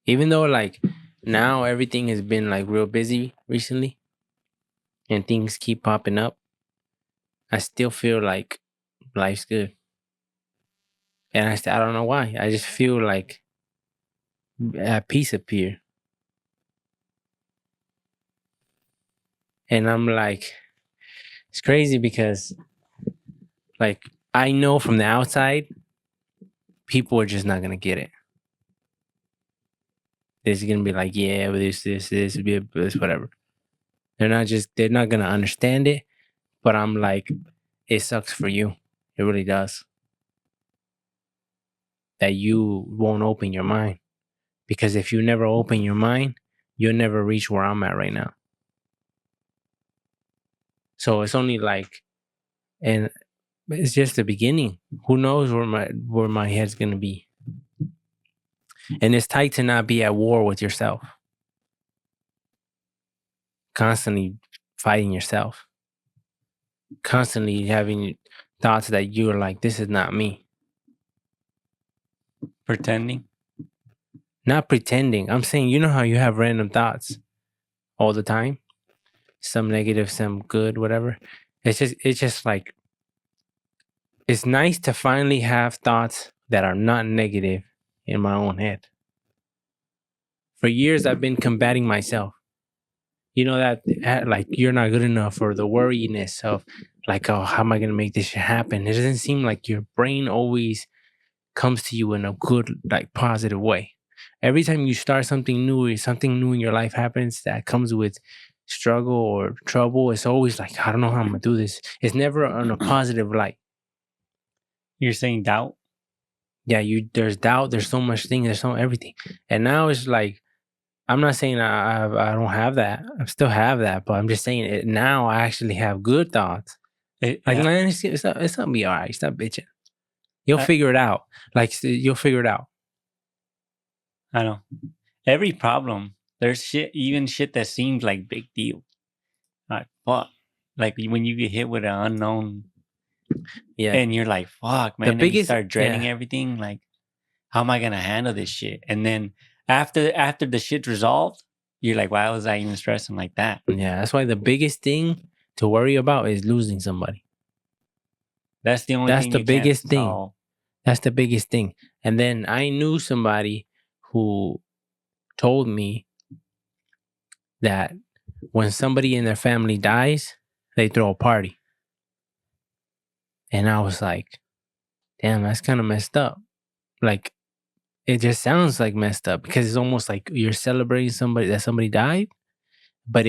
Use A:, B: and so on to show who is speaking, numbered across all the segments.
A: Even though like now everything has been like real busy recently and things keep popping up, I still feel like life's good. And I don't know why. I just feel like at peace up here. And I'm like, it's crazy because like I know from the outside, people are just not gonna get it. They're just gonna be like, yeah, but this, whatever. They're not gonna understand it. But I'm like, it sucks for you. It really does. That you won't open your mind. Because if you never open your mind, you'll never reach where I'm at right now. So it's only like, and it's just the beginning. Who knows where my head's gonna be? And it's tight to not be at war with yourself. Constantly fighting yourself. Constantly having thoughts that you're like, this is not me.
B: Pretending?
A: Not pretending. I'm saying, you know how you have random thoughts all the time? Some negative, some good, whatever. It's just like, it's nice to finally have thoughts that are not negative in my own head. For years, I've been combating myself. You know that like you're not good enough, or the worriness of like, oh, how am I gonna make this shit happen? It doesn't seem like your brain always comes to you in a good, like positive way. Every time you start something new, or something new in your life happens that comes with struggle or trouble, it's always like, I don't know how I'm gonna do this. It's never on a positive light.
B: You're saying doubt?
A: Yeah, there's doubt, there's so much thing, there's so everything. And now it's like, I'm not saying I don't have that. I still have that, but I'm just saying it now. I actually have good thoughts. Like, man, it's gonna be all right. Stop bitching. You'll figure it out. Like, you'll figure it out.
B: I know. Every problem, there's even shit that seems like big deal. Like, fuck. Like when you get hit with an unknown,
A: yeah,
B: and you're like, fuck, man. And you start dreading everything. Like, how am I gonna handle this shit? And then after the shit's resolved, you're like, why was I even stressing like that?
A: Yeah, that's why the biggest thing to worry about is losing somebody.
B: That's the only thing.
A: That's the biggest thing. That's the biggest thing. And then I knew somebody who told me that when somebody in their family dies, they throw a party. And I was like, damn, that's kind of messed up. Like, it just sounds like messed up because it's almost like you're celebrating somebody died, but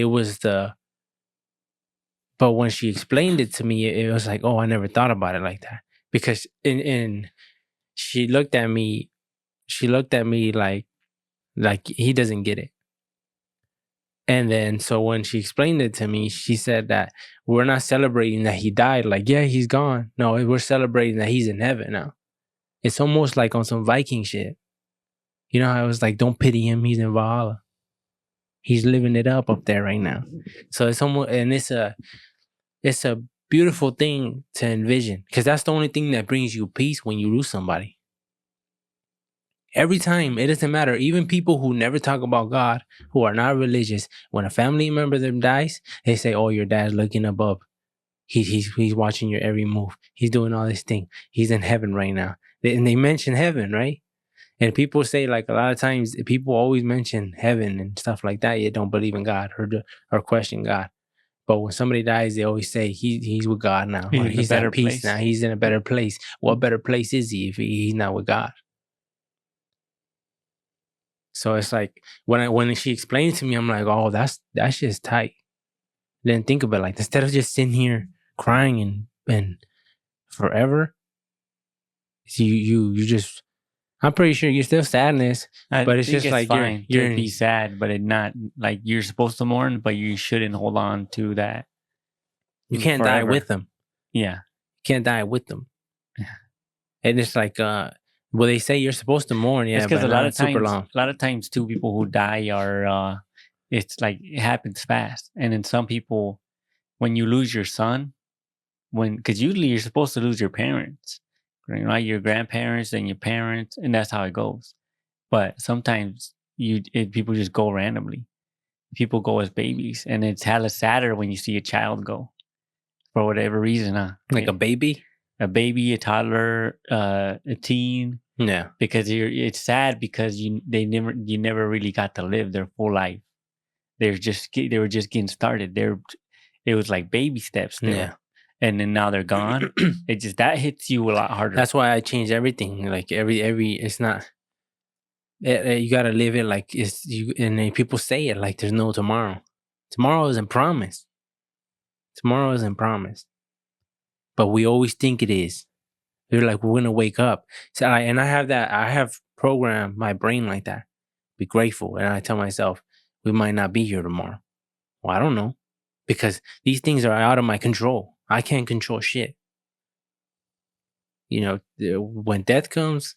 A: but when she explained it to me, it was like, oh, I never thought about it like that. Because in she looked at me like he doesn't get it. And then so when she explained it to me, she said that we're not celebrating that he died. Like, yeah, he's gone. No, we're celebrating that he's in heaven now. It's almost like on some Viking shit. You know how I was like, don't pity him, he's in Valhalla. He's living it up there right now. So it's almost, and it's a beautiful thing to envision, because that's the only thing that brings you peace when you lose somebody. Every time, it doesn't matter. Even people who never talk about God, who are not religious, when a family member of them dies, they say, "Oh, your dad's looking above. He's watching your every move. He's doing all this thing. He's in heaven right now." And they mention heaven, right? And people say, like, a lot of times people always mention heaven and stuff like that. Yet don't believe in God or question God. But when somebody dies, they always say he's with God now. He's at peace now. He's in a better place. What better place is he if he's not with God? So it's like when she explained it to me, I'm like, oh, that's just tight. Didn't think about it like, instead of just sitting here crying and forever, you just, I'm pretty sure you're still sadness, but it's just like
B: fine you're to be sad, but it not like you're supposed to mourn, but you shouldn't hold on to that.
A: You can't forever. Die with them.
B: Yeah,
A: you can't die with them. And it's like, well, they say you're supposed to mourn, yeah,
B: because a lot of times too, people who die are it's like it happens fast. And then some people, when you lose your son, because usually you're supposed to lose your parents, right? Your grandparents and your parents, and that's how it goes. But sometimes people just go randomly. People go as babies, and it's hella sadder when you see a child go for whatever reason.
A: Like a baby,
B: a toddler, a teen.
A: Yeah,
B: because it's sad because you never really got to live their full life. They were just getting started. It was like baby steps still.
A: Yeah.
B: And then now they're gone. That hits you a lot harder.
A: That's why I changed everything. Like every it's not. You gotta live it like it's you. And then people say it like there's no tomorrow. Tomorrow isn't promised. Tomorrow isn't promised. But we always think it is. We're like we're gonna wake up. So I have programmed my brain like that. Be grateful, and I tell myself we might not be here tomorrow. Well, I don't know, because these things are out of my control. I can't control shit. When death comes,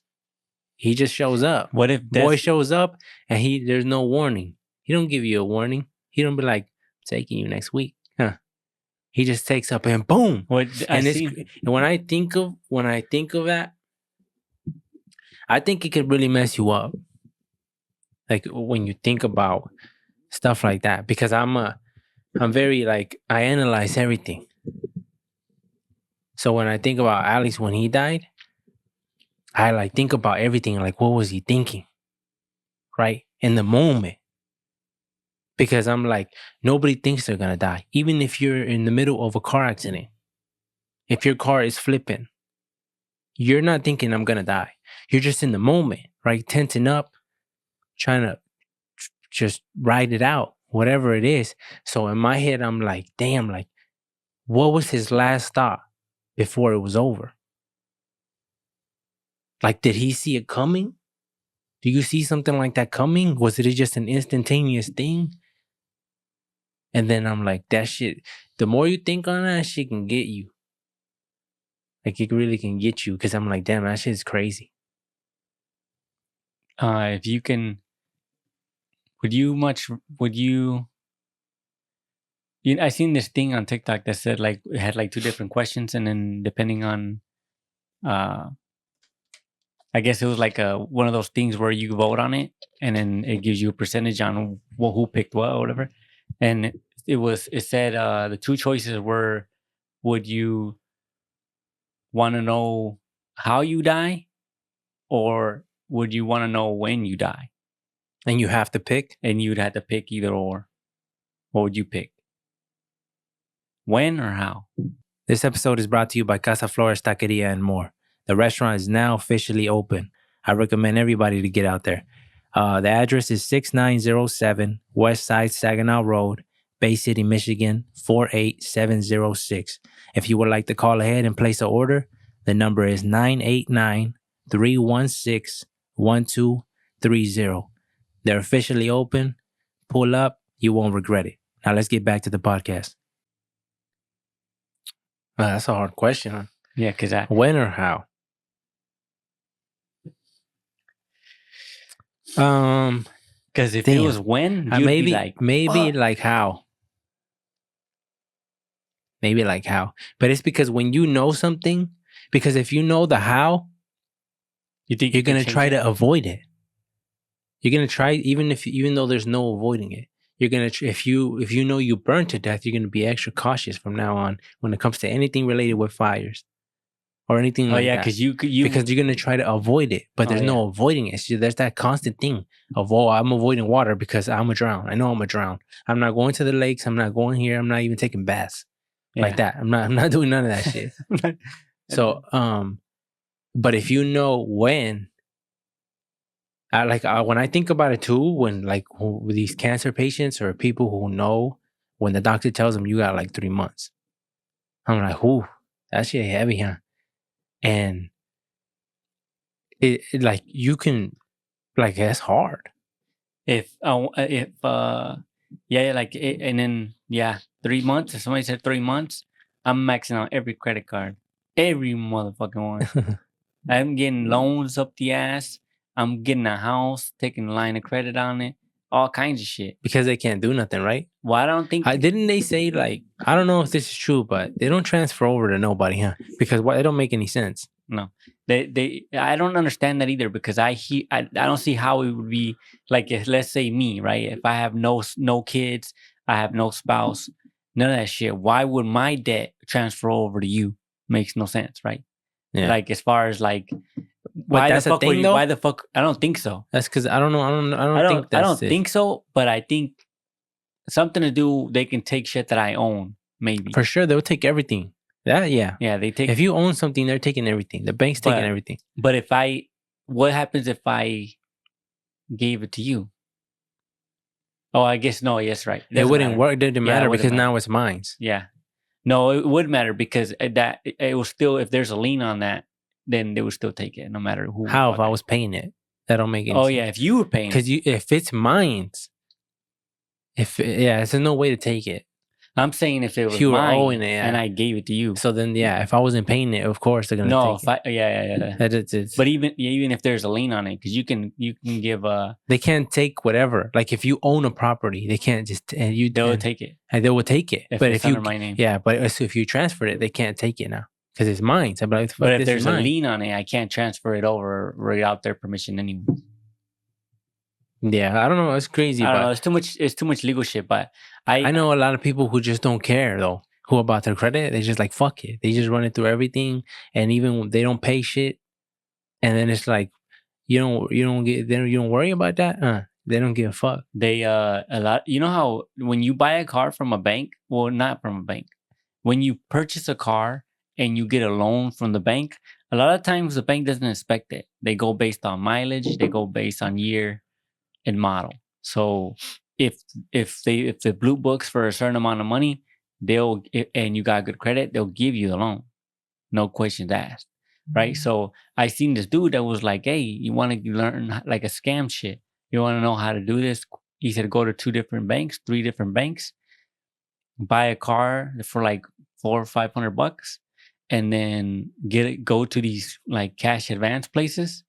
A: he just shows up.
B: What if
A: boy shows up and there's no warning? He don't give you a warning. He don't be like, taking you next week. Huh? He just takes up and boom. And when I think of that, I think it could really mess you up. Like when you think about stuff like that, because I'm very like I analyze everything. So when I think about Alex when he died, I like think about everything. Like what was he thinking, right in the moment? Because I'm like nobody thinks they're gonna die, even if you're in the middle of a car accident. If your car is flipping, you're not thinking I'm gonna die. You're just in the moment, right? Tensing up, trying to just ride it out, whatever it is. So in my head, I'm like, damn, like, what was his last thought before it was over? Like, did he see it coming? Do you see something like that coming? Was it just an instantaneous thing? And then I'm like, that shit, the more you think on that, shit can get you. Like, it really can get you. Because I'm like, damn, that shit is crazy.
B: If you can, I seen this thing on TikTok that said like it had like two different questions, and then depending on, I guess it was like one of those things where you vote on it, and then it gives you a percentage on who picked what or whatever. And it said the two choices were, would you want to know how you die, or would you want to know when you die?
A: And you have to pick?
B: And you'd have to pick either or. What would you pick? When or how?
A: This episode is brought to you by Casa, Flores, Taqueria, and more. The restaurant is now officially open. I recommend everybody to get out there. The address is 6907 Westside, Saginaw Road, Bay City, Michigan, 48706. If you would like to call ahead and place an order, the number is 989-316-1230. They're officially open. Pull up. You won't regret it. Now let's get back to the podcast. That's a hard question, huh?
B: Yeah, because
A: when or how?
B: Because if it was when, you'd
A: maybe
B: be like,
A: like how. Maybe like how. But it's because when you know something, because if you know the how,
B: you think
A: you're gonna try to avoid it. You're gonna try even though there's no avoiding it. You're gonna if you know you burn to death, you're gonna be extra cautious from now on when it comes to anything related with fires or anything like that.
B: Because because
A: you're gonna try to avoid it, but there's no avoiding it. So there's that constant thing of I'm avoiding water because I'm gonna drown. I know I'm gonna drown. I'm not going to the lakes. I'm not going here. I'm not even taking baths like that. I'm not doing none of that shit. So but if you know when. When I think about it too, when like with these cancer patients or people who know when the doctor tells them you got like 3 months, I'm like, whoo, that shit heavy, huh? And it like you can, like that's hard.
B: And then 3 months. If somebody said 3 months, I'm maxing out every credit card, every motherfucking one. I'm getting loans up the ass. I'm getting a house, taking a line of credit on it, all kinds of shit.
A: Because they can't do nothing, right?
B: Well, I don't think...
A: didn't they say, like, I don't know if this is true, but they don't transfer over to nobody, huh? Because it don't make any sense.
B: No. I don't understand that either because I don't see how it would be like if, let's say me, right? If I have no kids, I have no spouse, none of that shit. Why would my debt transfer over to you? Makes no sense, right?
A: Yeah.
B: Like as far as like,
A: But that's a thing, though?
B: Why the fuck? I don't think so.
A: That's because I don't know. I don't think that's
B: I don't think so. But I think something to do. They can take shit that I own, maybe.
A: For sure, they'll take everything. That yeah.
B: They take.
A: If you own something, they're taking everything. The bank's taking everything.
B: But what happens if I gave it to you? Oh, I guess no. Yes, right.
A: It wouldn't work. It didn't matter because now it's mine.
B: Yeah. No, it would matter because that it was still, if there's a lien on that, then they would still take it no matter who.
A: How if I was paying it? That don't make any sense.
B: Oh yeah, if you were paying,
A: because if it's mine, there's no way to take it.
B: I'm saying if it was
A: you were
B: mine
A: owing it,
B: and I gave it to you.
A: So then, if I wasn't paying it, of course they're gonna take it.
B: Yeah. But even if there's a lien on it, because you can give
A: they can't take whatever. Like if you own a property, they can't just
B: they'll take it.
A: And they will take it.
B: But if you under my name,
A: but if you transfer it, they can't take it now because it's mine. So, but
B: if there's a lien on it, I can't transfer it over without their permission anyway.
A: Yeah, I don't know. It's crazy.
B: I don't know. It's too much legal shit. But I
A: know a lot of people who just don't care though. Who about their credit? They just like fuck it. They just run it through everything, and even they don't pay shit. And then it's like you don't worry about that. They don't give a fuck.
B: They a lot. You know how when you buy a car from a bank, well, not from a bank. When you purchase a car and you get a loan from the bank, a lot of times the bank doesn't inspect it. They go based on mileage. They go based on year and model. So if the blue books for a certain amount of money, and you got good credit, they'll give you the loan, no questions asked, right? Mm-hmm. So I seen this dude that was like, "Hey, you want to learn like a scam shit? You want to know how to do this?" He said, "Go to 3 different banks, buy a car for like $400 or $500, and then go to these like cash advance places."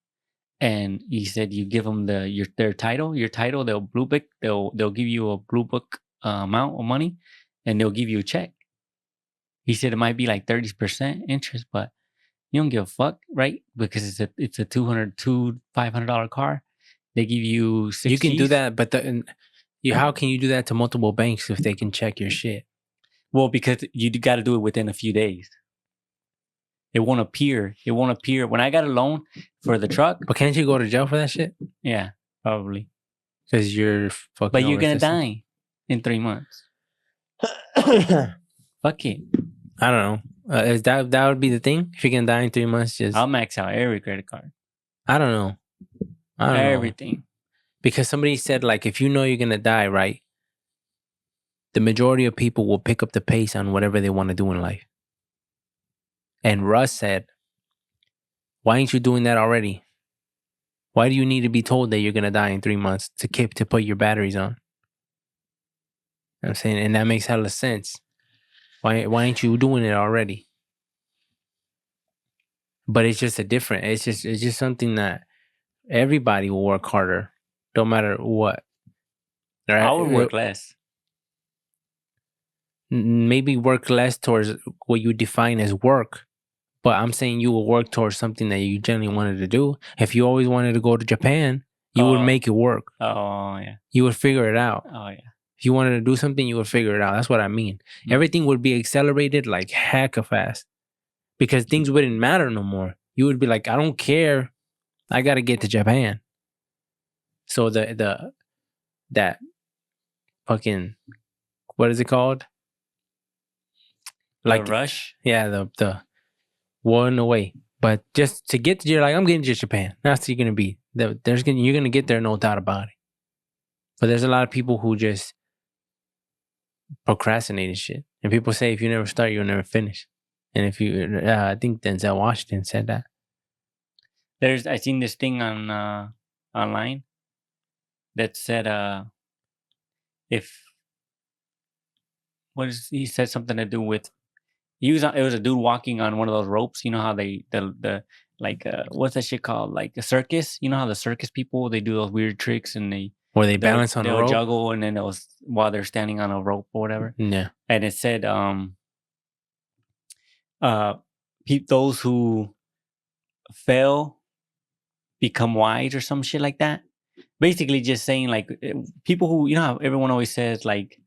B: And he said, you give them their title, they'll give you a blue book amount of money, and they'll give you a check. He said it might be like 30% interest, but you don't give a fuck, right? Because it's a $500 car. They give you 6
A: You can do that, but how can you do that to multiple banks if they can check your shit?
B: Well, because you got to do it within a few days. It won't appear. When I got a loan for the truck.
A: But can't you go to jail for that shit?
B: Yeah, probably.
A: Because you're fucking.
B: But you're gonna die in 3 months. Fuck it.
A: I don't know. Is that would be the thing? If you're gonna die in 3 months,
B: I'll max out every credit card.
A: I don't know.
B: Everything.
A: Because somebody said like if you know you're gonna die, right? The majority of people will pick up the pace on whatever they want to do in life. And Russ said, why ain't you doing that already? Why do you need to be told that you're going to die in 3 months to put your batteries on? You know what I'm saying? And that makes hella sense. Why ain't you doing it already? But it's just it's just something that everybody will work harder, no matter what.
B: Right? I would work less.
A: Maybe work less towards what you define as work. But I'm saying you will work towards something that you genuinely wanted to do. If you always wanted to go to Japan, you would make it work.
B: Oh, yeah.
A: You would figure it out.
B: Oh, yeah.
A: If you wanted to do something, you would figure it out. That's what I mean. Mm-hmm. Everything would be accelerated like hecka fast. Because things wouldn't matter no more. You would be like, I don't care. I got to get to Japan. So that fucking, what is it called?
B: Like the rush?
A: Yeah, the one away, but just to get to, you're like, I'm getting to Japan. That's what you're gonna be. You're gonna get there, no doubt about it. But there's a lot of people who just procrastinate and shit. And people say if you never start, you'll never finish. And if you, I think Denzel Washington said that.
B: I seen this thing on online that said he said something to do with. It was a dude walking on one of those ropes. You know how what's that shit called? Like a circus. You know how the circus people, they do those weird tricks and
A: where they balance on a rope,
B: juggle, and then it was while they're standing on a rope or whatever.
A: Yeah.
B: And it said, those who fail, become wise or some shit like that. Basically just saying like people who, you know how everyone always says like,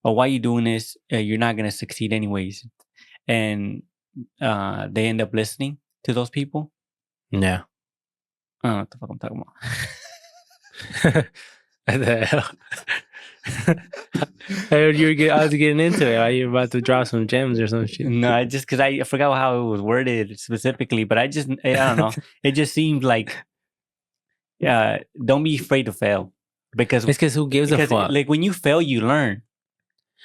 B: oh, why are you doing this? You're not going to succeed anyways. And they end up listening to those people.
A: Yeah.
B: I don't know what the fuck I'm talking about.
A: What the hell? I heard I was getting into it. Are you about to drop some gems or some shit?
B: No, I just because I forgot how it was worded specifically, but I don't know. It just seemed like, don't be afraid to fail, because
A: It's because who gives a fuck?
B: Like when you fail, you learn.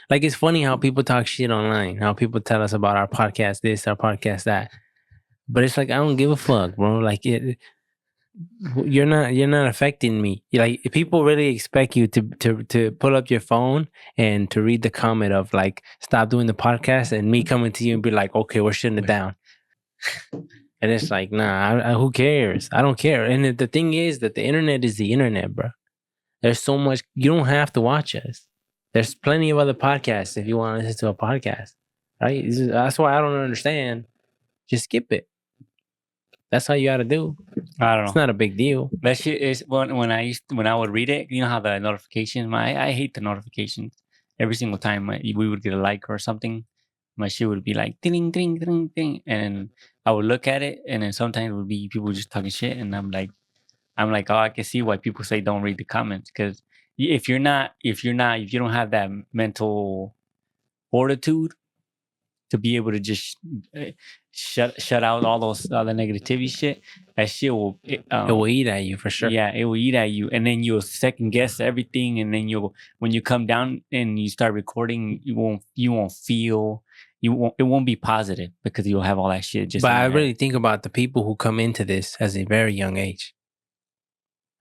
A: Like, it's funny how people talk shit online, how people tell us about our podcast this, our podcast that, but it's like, I don't give a fuck, bro. Like, you're not affecting me. Like, people really expect you to pull up your phone and to read the comment of like, stop doing the podcast, and me coming to you and be like, okay, we're shutting it down. And it's like, nah, who cares? I don't care. And the thing is that the internet is the internet, bro. There's so much. You don't have to watch us. There's plenty of other podcasts if you want to listen to a podcast, right? That's why I don't understand. Just skip it. That's all you got to do.
B: I don't know.
A: It's not a big deal.
B: That shit is when I would read it. You know how the notifications. I hate the notifications. Every single time we would get a like or something, my shit would be like ding ding ding ding, and I would look at it, and then sometimes it would be people just talking shit, and I'm like, oh, I can see why people say don't read the comments, because if you don't have that mental fortitude to be able to just shut out all the negativity shit, that shit will
A: it will eat at you for sure.
B: Yeah, it will eat at you, and then you'll second guess everything, and then when you come down and you start recording, it won't be positive, because you'll have all that shit just.
A: But I really think about the people who come into this as a very young age,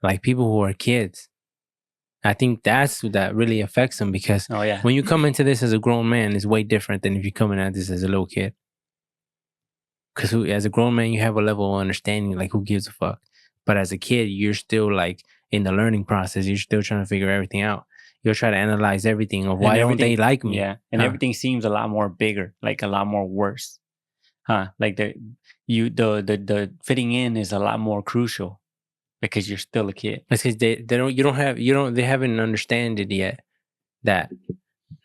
A: like people who are kids. I think that really affects them, because when you come into this as a grown man, it's way different than if you're coming at this as a little kid. Because as a grown man, you have a level of understanding, like, who gives a fuck? But as a kid, you're still like in the learning process. You're still trying to figure everything out. You'll try to analyze everything of why don't they like me?
B: Yeah, and everything seems a lot more bigger, like a lot more worse, Like the fitting in is a lot more crucial, because you're still a kid.
A: It's because they haven't understand it yet that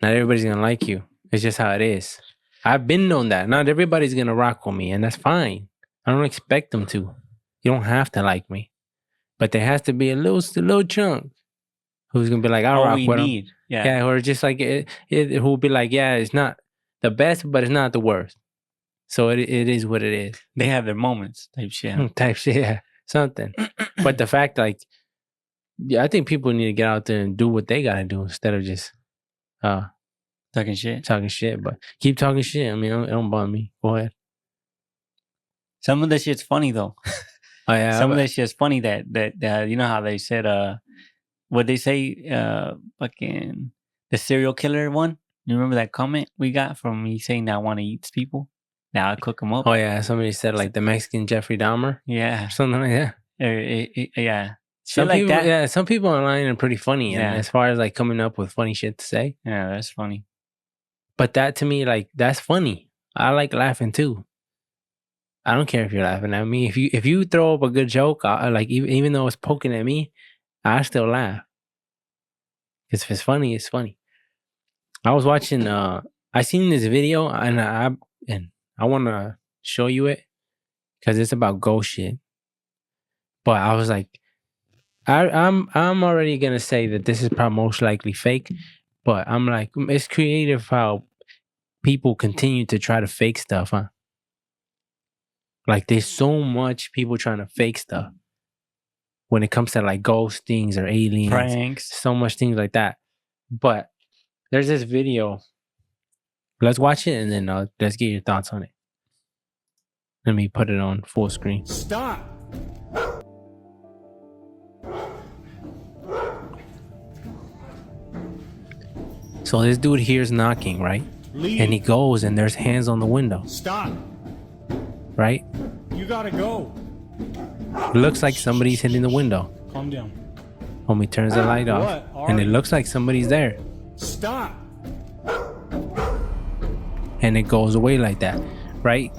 A: not everybody's gonna like you. It's just how it is. I've been known that not everybody's gonna rock with me, and that's fine. I don't expect them to. You don't have to like me, but there has to be a little chunk who's gonna be like, I'll rock with them. Yeah, or just like who'll be like, yeah, it's not the best, but it's not the worst. So it is what it is.
B: They have their moments, type shit.
A: Yeah, something. But the fact, like, I think people need to get out there and do what they gotta do instead of just
B: talking shit.
A: But keep talking shit. I mean, it don't bother me. Go ahead.
B: Some of the shit's funny though.
A: Oh yeah.
B: Some of the shit's funny that you know how they said what they say fucking the serial killer one. You remember that comment we got from me saying that I want to eat people? Now I cook them up.
A: Oh yeah, somebody said like the Mexican Jeffrey Dahmer.
B: Yeah,
A: or something like that.
B: Yeah.
A: Some people, like that. Yeah, some people online are pretty funny, and as far as like coming up with funny shit to say.
B: Yeah, that's funny.
A: But that to me, like, that's funny. I like laughing too. I don't care if you're laughing at me. If you throw up a good joke, like even though it's poking at me, I still laugh. Because if it's funny, it's funny. I was watching. I seen this video, and I want to show you it because it's about ghost shit. But I was like, I'm already gonna say that this is probably most likely fake. But I'm like, it's creative how people continue to try to fake stuff, huh? Like, there's so much people trying to fake stuff when it comes to like ghost things or aliens,
B: pranks,
A: so much things like that. But there's this video. Let's watch it and then let's get your thoughts on it. Let me put it on full screen.
C: Stop.
A: So this dude hears knocking, right?
C: Leave.
A: And he goes and there's hands on the window.
C: Stop.
A: Right?
C: You gotta go.
A: It looks like somebody's hitting the window.
C: Calm down.
A: Homie turns the light off. And it looks like somebody's there.
C: Stop.
A: And it goes away like that, right?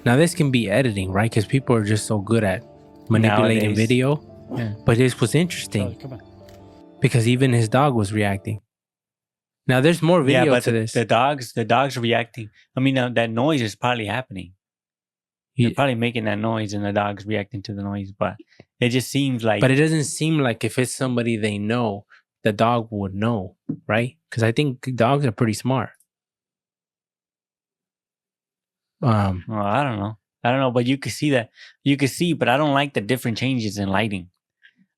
A: Now this can be editing, right? Because people are just so good at manipulating
B: Nowadays.
A: video.
B: Yeah.
A: But this was interesting
C: Come on.
A: because even his dog was reacting. Now there's more video
B: Yeah, but
A: to this.
B: the dogs reacting. I mean, that noise is probably happening. You're probably making that noise, and the dog's reacting to the noise. But it just seems like.
A: But it doesn't seem like if it's somebody they know, the dog would know, right? Because I think dogs are pretty smart.
B: Well, I don't know, but you could see that. You could see, but I don't like the different changes in lighting.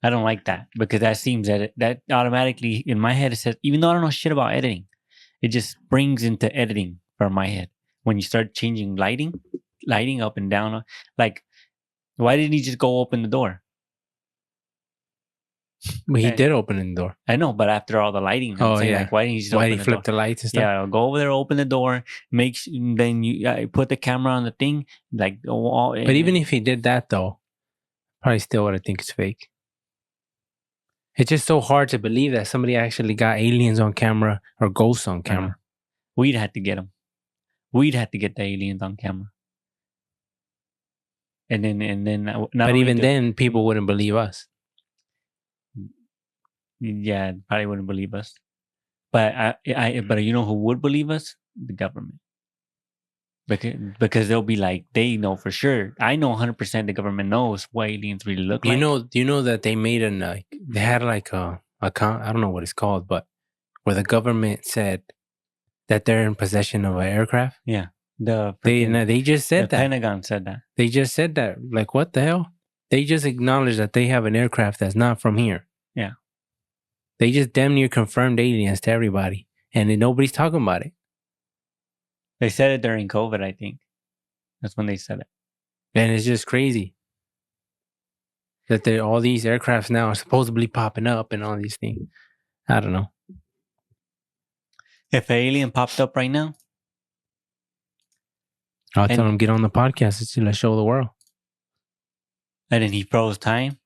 B: I don't like that because that seems that automatically in my head it says, even though I don't know shit about editing, it just brings into editing from my head when you start changing lighting up and down. Like, why didn't he just go open the door?
A: But he
B: And-
A: did open the door.
B: I know, but after all the lighting, I'm saying, like, why didn't he just
A: Why
B: open
A: did he
B: the
A: flip
B: door?
A: the lights and stuff?
B: Yeah, go over there, open the door, then you put the camera on the thing, like.
A: But even if he did that, though, probably still would think it's fake. It's just so hard to believe that somebody actually got aliens on camera or ghosts on camera.
B: We'd have to get them. We'd have to get the aliens on camera. And then.
A: But even then, people wouldn't believe us.
B: Yeah, probably wouldn't believe us. But but you know who would believe us? The government. Because they'll be like, they know for sure. I know 100% the government knows what aliens really look like.
A: You know that they made they had like a account, I don't know what it's called, but where the government said that they're in possession of an aircraft.
B: Yeah.
A: They just said
B: the
A: that.
B: Pentagon said that.
A: They just said that. Like, what the hell? They just acknowledged that they have an aircraft that's not from here.
B: Yeah.
A: They just damn near confirmed aliens to everybody. And then nobody's talking about it.
B: They said it during COVID, I think. That's when they said it.
A: And it's just crazy that all these aircrafts now are supposedly popping up and all these things. I don't know.
B: If an alien popped up right now,
A: I'll tell him get on the podcast and let's show the world.
B: and then he froze time.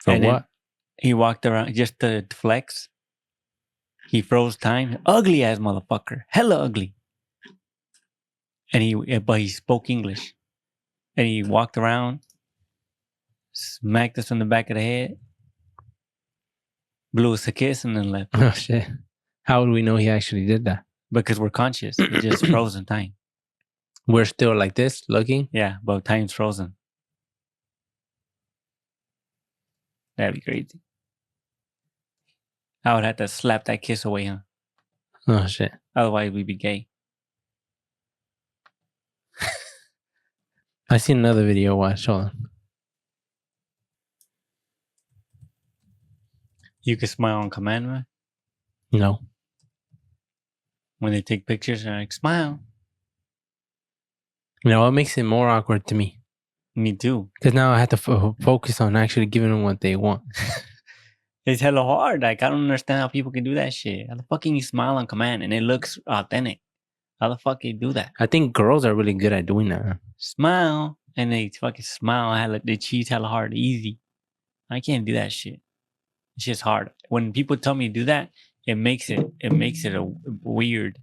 A: For what?
B: He walked around just to flex. He froze time. Ugly ass motherfucker. Hella ugly. But he spoke English. And he walked around, smacked us on the back of the head, blew us a kiss, and then left.
A: Oh, shit. How would we know he actually did that?
B: Because we're conscious. It just frozen time.
A: We're still like this, looking?
B: Yeah, but time's frozen. That'd be crazy. I would have to slap that kiss away, huh?
A: Oh, shit.
B: Otherwise, we'd be gay.
A: I seen another video. Watch. Hold on.
B: You can smile on command, man.
A: No.
B: When they take pictures, they're like, smile.
A: You know, what makes it more awkward to me?
B: Me too.
A: Because now I have to focus on actually giving them what they want.
B: It's hella hard. Like, I don't understand how people can do that shit. How the fuck can you smile on command and it looks authentic? How the fuck can you do that?
A: I think girls are really good at doing that.
B: Smile. And they fucking smile. They cheese hella hard. Easy. I can't do that shit. It's just hard. When people tell me to do that, it makes it a weird.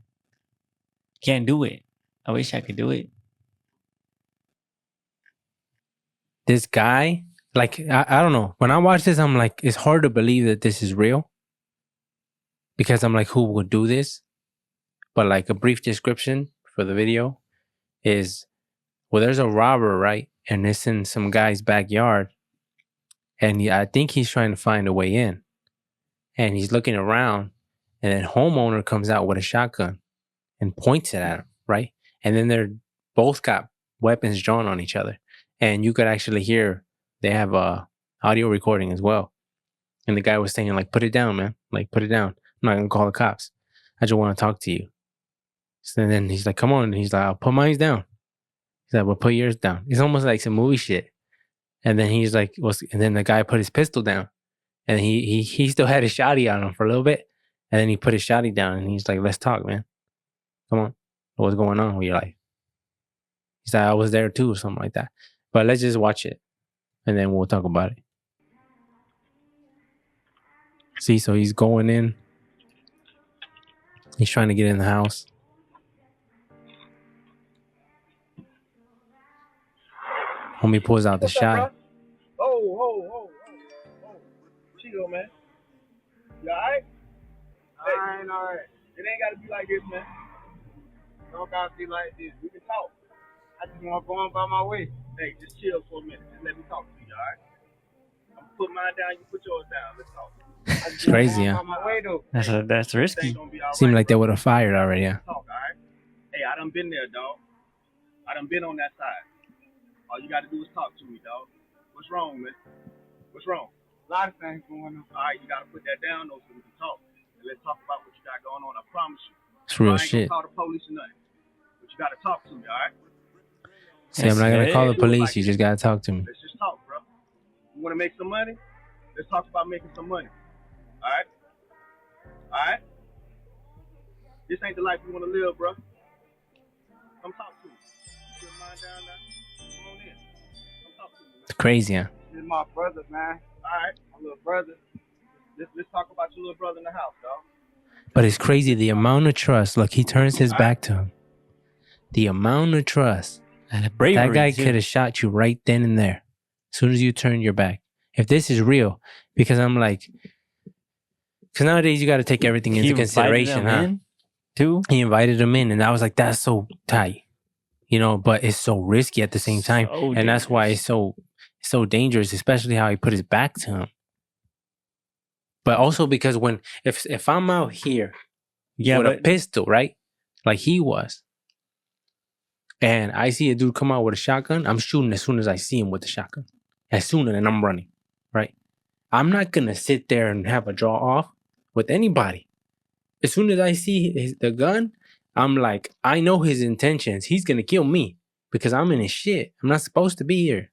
B: Can't do it. I wish I could do it.
A: This guy, like, I don't know. When I watch this, I'm like, it's hard to believe that this is real. Because I'm like, who would do this? But like a brief description for the video is, well, there's a robber, right? And it's in some guy's backyard. And I think he's trying to find a way in. And he's looking around. And then homeowner comes out with a shotgun and points it at him, right? And then they're both got weapons drawn on each other. And you could actually hear they have a audio recording as well. And the guy was saying, like, put it down, man. Like, put it down. I'm not going to call the cops. I just want to talk to you. So then he's like, come on. And he's like, I'll put mine down. He's like, well, put yours down. It's almost like some movie shit. And then he's like, and then the guy put his pistol down. And he still had his shotty on him for a little bit. And then he put his shotty down and he's like, let's talk, man. Come on. What's going on with your life? He's like, I was there too, or something like that. But let's just watch it. And then we'll talk about it. See, so he's going in. He's trying to get in the house. Homie pulls out the
D: What's up, bro?
A: shot.
D: Oh. Chill, man. You alright? Hey, alright. It ain't gotta be like this, man. It don't gotta be like this. We can talk. I just wanna go on by my way. Hey, just chill for a minute. Just let me talk to you, alright? I'm gonna put mine down, you put yours down. Let's talk.
A: It's crazy, huh?
D: On my way, though.
B: That's risky.
A: Seemed like they would have fired already, yeah.
D: Talk, alright? Hey, I done been there, dog. I done been on that side. All you gotta do is talk to me, dog. What's wrong, man? What's wrong? A lot of things going on. All right, you gotta put that down, though, so we can talk. And let's talk about what you got going on. I promise you.
A: It's real
D: I ain't
A: shit.
D: gonna call the police or nothing. But you gotta talk to me, all right?
A: See, I'm not gonna call the police. You just gotta talk to me.
D: Let's just talk, bro. You wanna make some money? Let's talk about making some money. All right? All right? This ain't the life you wanna live, bro. Come talk to me. Put mine down now. Come on in. Come talk to me.
A: It's crazy, huh?
D: This is my brother, man. All right, my little brother. Let's talk about your little brother in the house, dog.
A: But it's crazy the amount of trust. Look, he turns his back to him. The amount of trust.
B: And the bravery.
A: That guy
B: too.
A: could have shot you right then and there. As soon as you turn your back. If this is real, because I'm like, because nowadays you got to take everything into consideration, huh?
B: Too.
A: He invited him in, and I was like, that's so tight, you know. But it's so risky at the same time,
B: So
A: and that's why it's so dangerous, especially how he put his back to him. But also because if I'm out here with a pistol, right, like he was, and I see a dude come out with a shotgun, I'm shooting as soon as I see him with the shotgun, as soon as I'm running, right. I'm not gonna sit there and have a draw off with anybody. As soon as I see the gun, I'm like, I know his intentions. He's going to kill me because I'm in his shit. I'm not supposed to be here.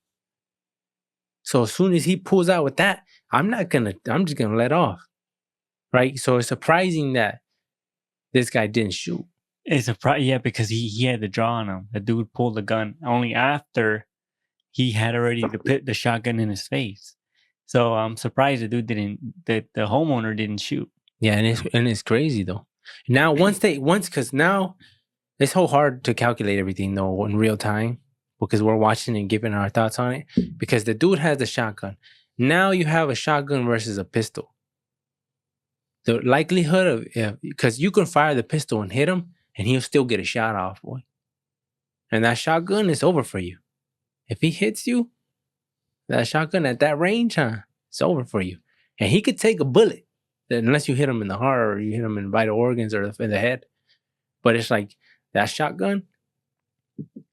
A: So as soon as he pulls out with that, I'm just going to let off. Right? So it's surprising that this guy didn't shoot.
B: It's surprising, yeah, because he had the draw on him. The dude pulled the gun only after he had already the shotgun in his face. So I'm surprised the homeowner didn't shoot.
A: Yeah, and it's crazy though. Now because now it's so hard to calculate everything though in real time because we're watching and giving our thoughts on it. Because the dude has the shotgun. Now you have a shotgun versus a pistol. The likelihood of because you can fire the pistol and hit him, and he'll still get a shot off, boy. And that shotgun is over for you. If he hits you, that shotgun at that range, it's over for you. And he could take a bullet. Unless you hit him in the heart or you hit him in vital organs or in the head. But it's like that shotgun.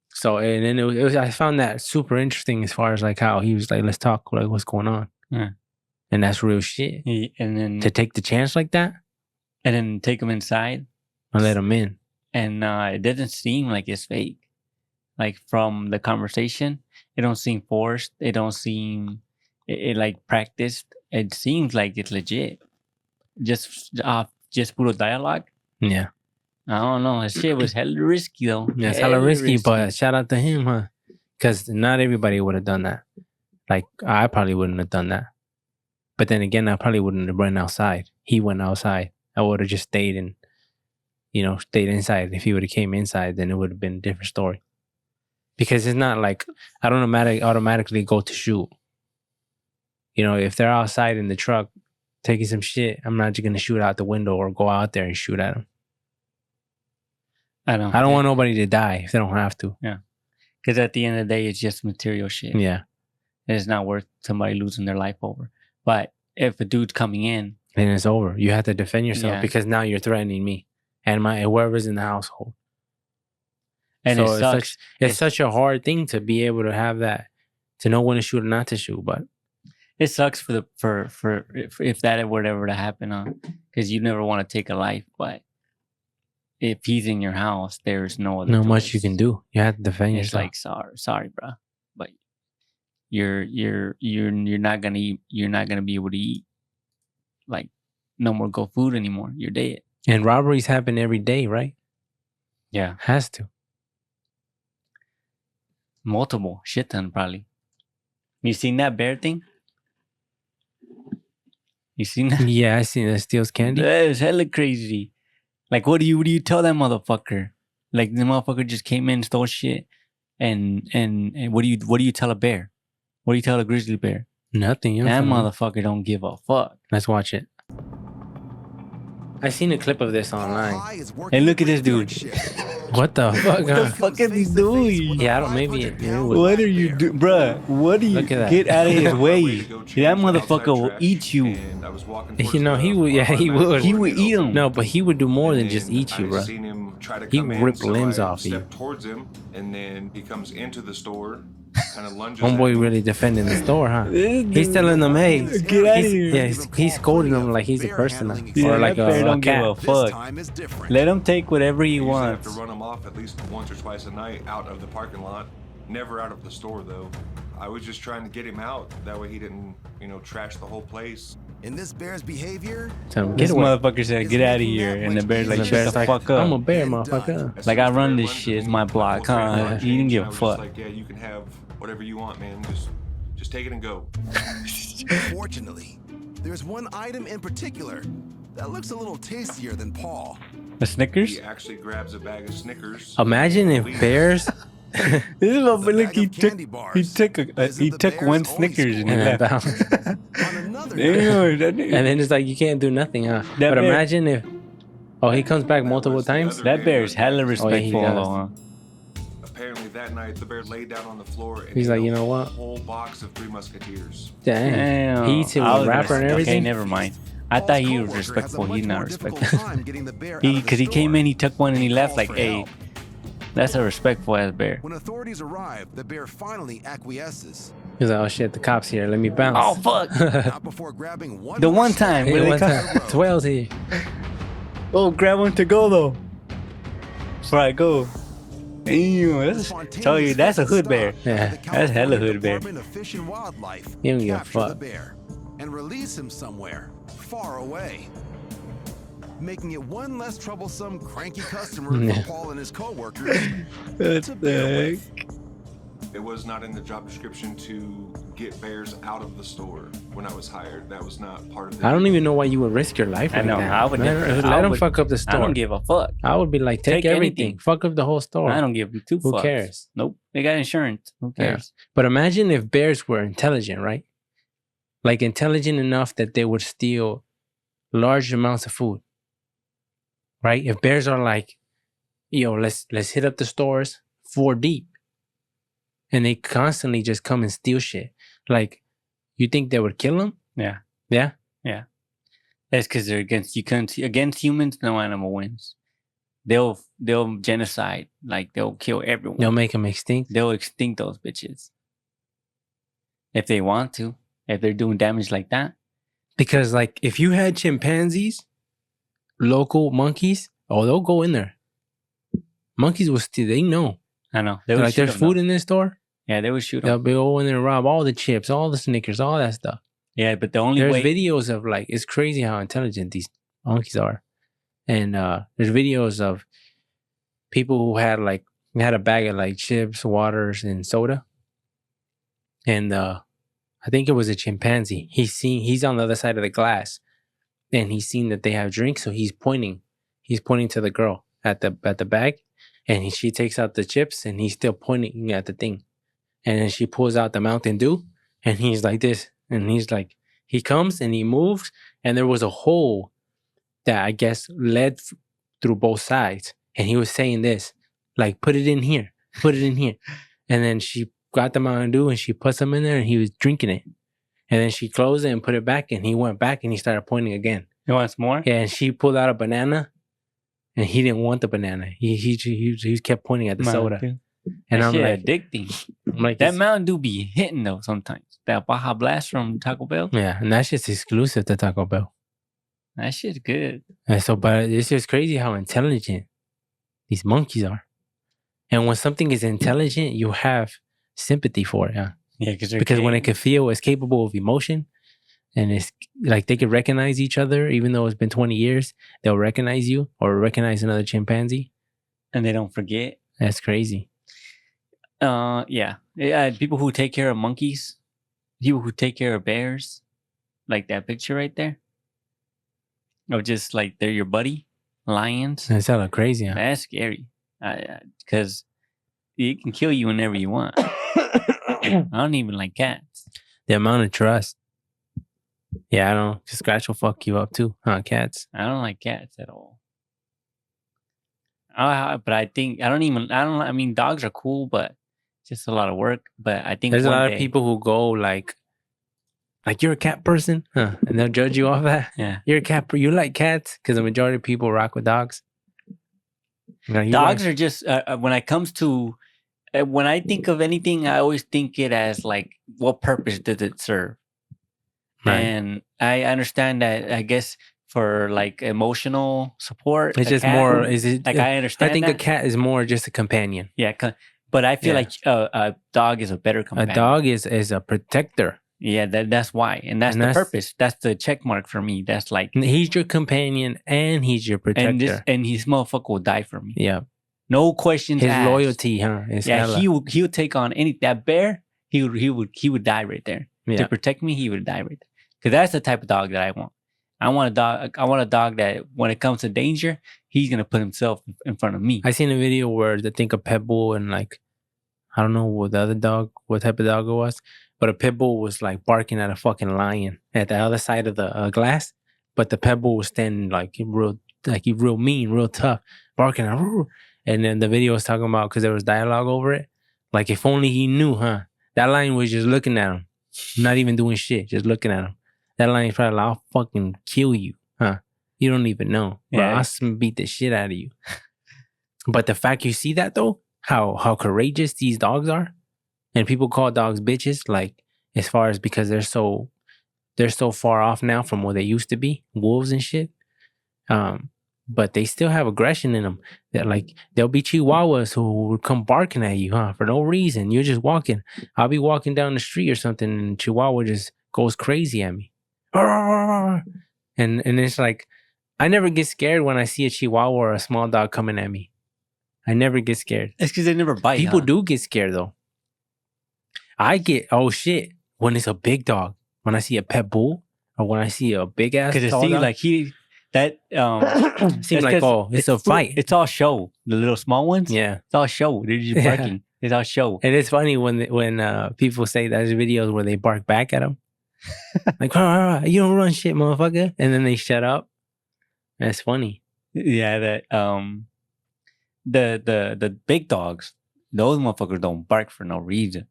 A: So, and then I found that super interesting as far as like how he was like, let's talk, like what's going on.
B: Yeah.
A: And that's real shit.
B: And then
A: to take the chance like that.
B: And then take him inside.
A: And let him in.
B: And it doesn't seem like it's fake. Like from the conversation, it don't seem forced. It don't seem it like practiced. It seems like it's legit. Just puro dialogue.
A: Yeah.
B: I don't know. That shit was hella risky though.
A: Yeah, it's hella risky, but shout out to him, huh? Because not everybody would have done that. Like, I probably wouldn't have done that. But then again, I probably wouldn't have run outside. He went outside. I would have just stayed inside. If he would have came inside, then it would have been a different story. Because it's not like I don't automatically go to shoot. You know, if they're outside in the truck taking some shit, I'm not just going to shoot out the window or go out there and shoot at them. I don't want nobody to die if they don't have to.
B: Yeah. Because at the end of the day, it's just material shit.
A: Yeah.
B: It's not worth somebody losing their life over. But if a dude's coming in,
A: then it's over. You have to defend yourself because now you're threatening me and whoever's in the household. And so it's such a hard thing to be able to have that, to know when to shoot or not to shoot. But
B: it sucks for if that were ever to happen, because you never want to take a life. But if he's in your house, there's no other.
A: Not much you can do. You have to defend yourself.
B: It's like sorry, bro, but you're not gonna eat. You're not gonna be able to eat. Like no more go food anymore. You're dead.
A: And robberies happen every day, right?
B: Yeah,
A: has to.
B: Multiple shit ton probably. You seen that bear thing? You seen that?
A: Yeah, I seen that steals candy.
B: That is hella crazy. Like, what do you tell that motherfucker? Like, the motherfucker just came in and stole shit. And what do you tell a bear? What do you tell a grizzly bear?
A: Nothing.
B: That motherfucker don't give a fuck.
A: Let's watch it. I seen a clip of this online.
B: Hey, look at this dude.
A: What the fuck?
B: What the fuck is he doing?
A: Yeah, I don't. Maybe
B: What are you doing, bruh? What do you
A: Look at that.
B: get out of his way? That motherfucker will eat you.
A: You know, he would. Yeah, he would.
B: He would eat him.
A: No, but he would do more than just eat you, bro. He ripped limbs off you.
E: Towards him, and then he comes into the store, kind of lunges.
A: Homeboy really defending the store, huh? He's telling them, hey,
B: Get out of here.
A: yeah, he's scolding them like he's a person,
B: Yeah,
A: or like
B: that bear
A: a
B: don't give
A: cat.
B: a fuck. Let him take whatever he
E: You usually have
B: wants.
E: to run him off at least once or twice a night out of the parking lot. Never out of the store though. I was just trying to get him out. That way he didn't, trash the whole place.
F: In this bear's behavior,
A: Tell him,
B: This
A: get away.
B: motherfucker said, "Get out of here," and the bear's like,
A: The
B: "Shut
A: bear's
B: the
A: like,
B: fuck
A: I'm a
B: up."
A: bear, motherfucker.
E: As
B: Like,
E: soon
B: I
E: as
B: run
E: the
B: this
E: bear
B: shit, it's
E: lunged
B: my
E: in, the
B: block,
E: whole
B: huh?
E: trade line
B: You didn't
E: changed.
B: give a
E: I was
B: fuck.
E: just like, yeah, you can have whatever you want, man. Just take it and go.
F: fortunately, there's one item in particular that looks a little tastier than Paul.
B: The Snickers.
E: He actually grabs a bag of Snickers.
A: Imagine if bears.
B: This is motherfucker. Look,
F: bag of candy bars.
B: he took one
F: bear's only
B: Snickers and he
A: And
B: left.
F: On another
B: Damn, that
A: and
B: nigga-
A: then it's like you can't do nothing, huh?
B: That
A: But
B: bear-
A: imagine if. Oh, he comes back multiple
E: was the
A: times.
E: other
B: that bear's hella
A: he
B: respectful.
A: does.
B: though, huh?
E: Apparently that night the bear laid down on the floor and
A: He's
E: ate
A: like, you
E: a
A: know what?
E: whole box of Three Musketeers.
A: Damn. He eats it
B: I
A: with
B: was
A: wrapper
B: gonna-
A: and everything.
B: Okay, never mind. I thought he was respectful. He's not respectful. Because he came in, he took one, and he left like, "Hey, that's a respectful ass bear."
F: When authorities arrive, the bear finally acquiesces.
A: He's like, oh shit, the cops here. Let me bounce.
B: Oh fuck!
F: Not before grabbing one
B: The
F: more
B: one
F: shot
B: time
A: Hey,
B: where they
A: one
B: come.
A: time, 12's here.
B: Oh, grab one to go though. Before I go. Damn, that's, tell you that's a hood bear.
A: Yeah,
B: that's hella hood bear.
F: Department of Fish and Wildlife
A: He don't give a
F: capture the
A: fuck.
F: bear and release him somewhere far away, making it one less troublesome, cranky customer
A: Yeah.
F: for Paul and his coworkers.
B: What
F: to bear
B: the
F: with.
E: It was not in the job description to get bears out of the store when I was hired. That was not part of the
A: I don't even know why you would risk your life.
B: I
A: like
B: know,
A: that.
B: I would never-
A: Let
B: I
A: him
B: would-
A: fuck up the
B: I
A: store.
B: don't give a fuck.
A: I would be like, take
B: Take
A: everything.
B: anything.
A: Fuck up the whole store.
B: I don't give two
A: Who
B: fucks.
A: cares?
B: Nope. They got insurance. Who
A: Yeah.
B: cares?
A: But imagine if bears were intelligent, right? Like intelligent enough that they would steal large amounts of food. Right? If bears are like, yo, let's hit up the stores 4 deep. And they constantly just come and steal shit. Like, you think they would kill them?
B: Yeah.
A: Yeah?
B: That's because they're against against humans. No animal wins. They'll genocide. Like they'll kill everyone.
A: They'll make them extinct.
B: They'll extinct those bitches if they want to. If they're doing damage like that.
A: Because like if you had chimpanzees, local monkeys, oh, they'll go in there. Monkeys will steal. They know.
B: I know.
A: They're like, there's food in this store.
B: Yeah, they would shoot
A: They'll
B: them.
A: be go in there and rob all the chips, all the Snickers, all that stuff.
B: Yeah, but the only
A: There's
B: way.
A: videos of like, it's crazy how intelligent these monkeys are. And there's videos of people who had a bag of like chips, waters, and soda. And I think it was a chimpanzee. He's on the other side of the glass, and he's seen that they have drinks, so he's pointing to the girl at the bag, and she takes out the chips, and he's still pointing at the thing, and then she pulls out the Mountain Dew, and he's like this, and he's like, he comes and he moves, and there was a hole that I guess led through both sides, and he was saying this, like, put it in here, and then she got the Mountain Dew and she put some in there, and he was drinking it, and then she closed it and put it back, and he went back and he started pointing again.
B: He wants more?
A: Yeah, and she pulled out a banana, and he didn't want the banana. He kept pointing at the soda,
B: Dude.
A: and
B: That
A: I'm
B: shit
A: like,
B: addicting.
A: that
B: That Mountain Dew be hitting though sometimes. That Baja Blast from Taco Bell.
A: yeah, and that shit's exclusive to Taco Bell.
B: That shit's good.
A: And so, but it's just crazy how intelligent these monkeys are. And when something is intelligent, you have sympathy for it, yeah.
B: Yeah,
A: Because when it can feel, it's capable of emotion, and it's like they can recognize each other, even though it's been 20 years, they'll recognize you or recognize another chimpanzee.
B: and they don't forget.
A: That's crazy.
B: Yeah. People who take care of monkeys, people who take care of bears, like that picture right there. Or just like they're your buddy, lions.
A: That's hella crazy, huh?
B: That's scary. Because it can kill you whenever you want. I don't even like cats.
A: The amount of trust. Yeah, I don't. Scratch will fuck you up too, huh? Cats.
B: I don't like cats at all. But I think I mean, dogs are cool, but just a lot of work. But I think
A: There's a
B: one
A: lot
B: day,
A: of people who go like you're a cat person, huh? And they'll judge you off that.
B: Yeah,
A: You're a cat. You like cats because the majority of people rock with dogs. Like,
B: dogs are just when it comes to when I think of anything, I always think it as like, what purpose does it serve?
A: Right.
B: And I understand that. I guess for like emotional support,
A: It's
B: a
A: just
B: cat,
A: more. Is it?
B: like I understand.
A: I think
B: that.
A: a cat is more just a companion.
B: Yeah, but I feel
A: Yeah.
B: like a dog is a better companion.
A: A dog is a protector.
B: Yeah, that's why, and that's the purpose. That's the check mark for me. That's like,
A: he's your companion and he's your protector.
B: and his motherfucker will die for me.
A: Yeah,
B: No questions
A: his
B: asked.
A: loyalty, huh? Is
B: Yeah,
A: hella.
B: he would take on that bear. He would die right there
A: Yeah.
B: to protect me. He would die right there because that's the type of dog that I want. I want a dog that when it comes to danger, he's gonna put himself in front of me.
A: I seen a video where they think a pit bull and like I don't know what type of dog it was, but a pit bull was like barking at a fucking lion at the other side of the glass, but the pit bull was standing like real mean, real tough, barking at. And then the video was talking about because there was dialogue over it. Like if only he knew, huh? That lion was just looking at him, not even doing shit, just looking at him. That lion's probably like, I'll fucking kill you, huh? You don't even know. Bro,
B: Yeah.
A: I'll beat the shit out of you. But the fact you see that though, how courageous these dogs are, and people call dogs bitches, like as far as because they're so far off now from what they used to be, wolves and shit. But they still have aggression in them. That like there'll be chihuahuas who will come barking at you, huh? For no reason. You're just walking. I'll be walking down the street or something, and chihuahua just goes crazy at me. And it's like I never get scared when I see a chihuahua or a small dog coming at me. I never get scared.
B: It's because they never bite.
A: People
B: huh?
A: do get scared though. I get shit when it's a big dog. When I see a pet bull or when I see a big ass
B: Because it
A: tall
B: seems
A: dog,
B: like
A: seems like it's a fight.
B: It's all show. The little small ones.
A: Yeah,
B: It's all show. They're just
A: Yeah.
B: barking. It's all show.
A: and it's funny when people say there's videos where they bark back at them, like you don't run shit, motherfucker, and then they shut up. That's funny.
B: Yeah, that the big dogs, those motherfuckers don't bark for no reason.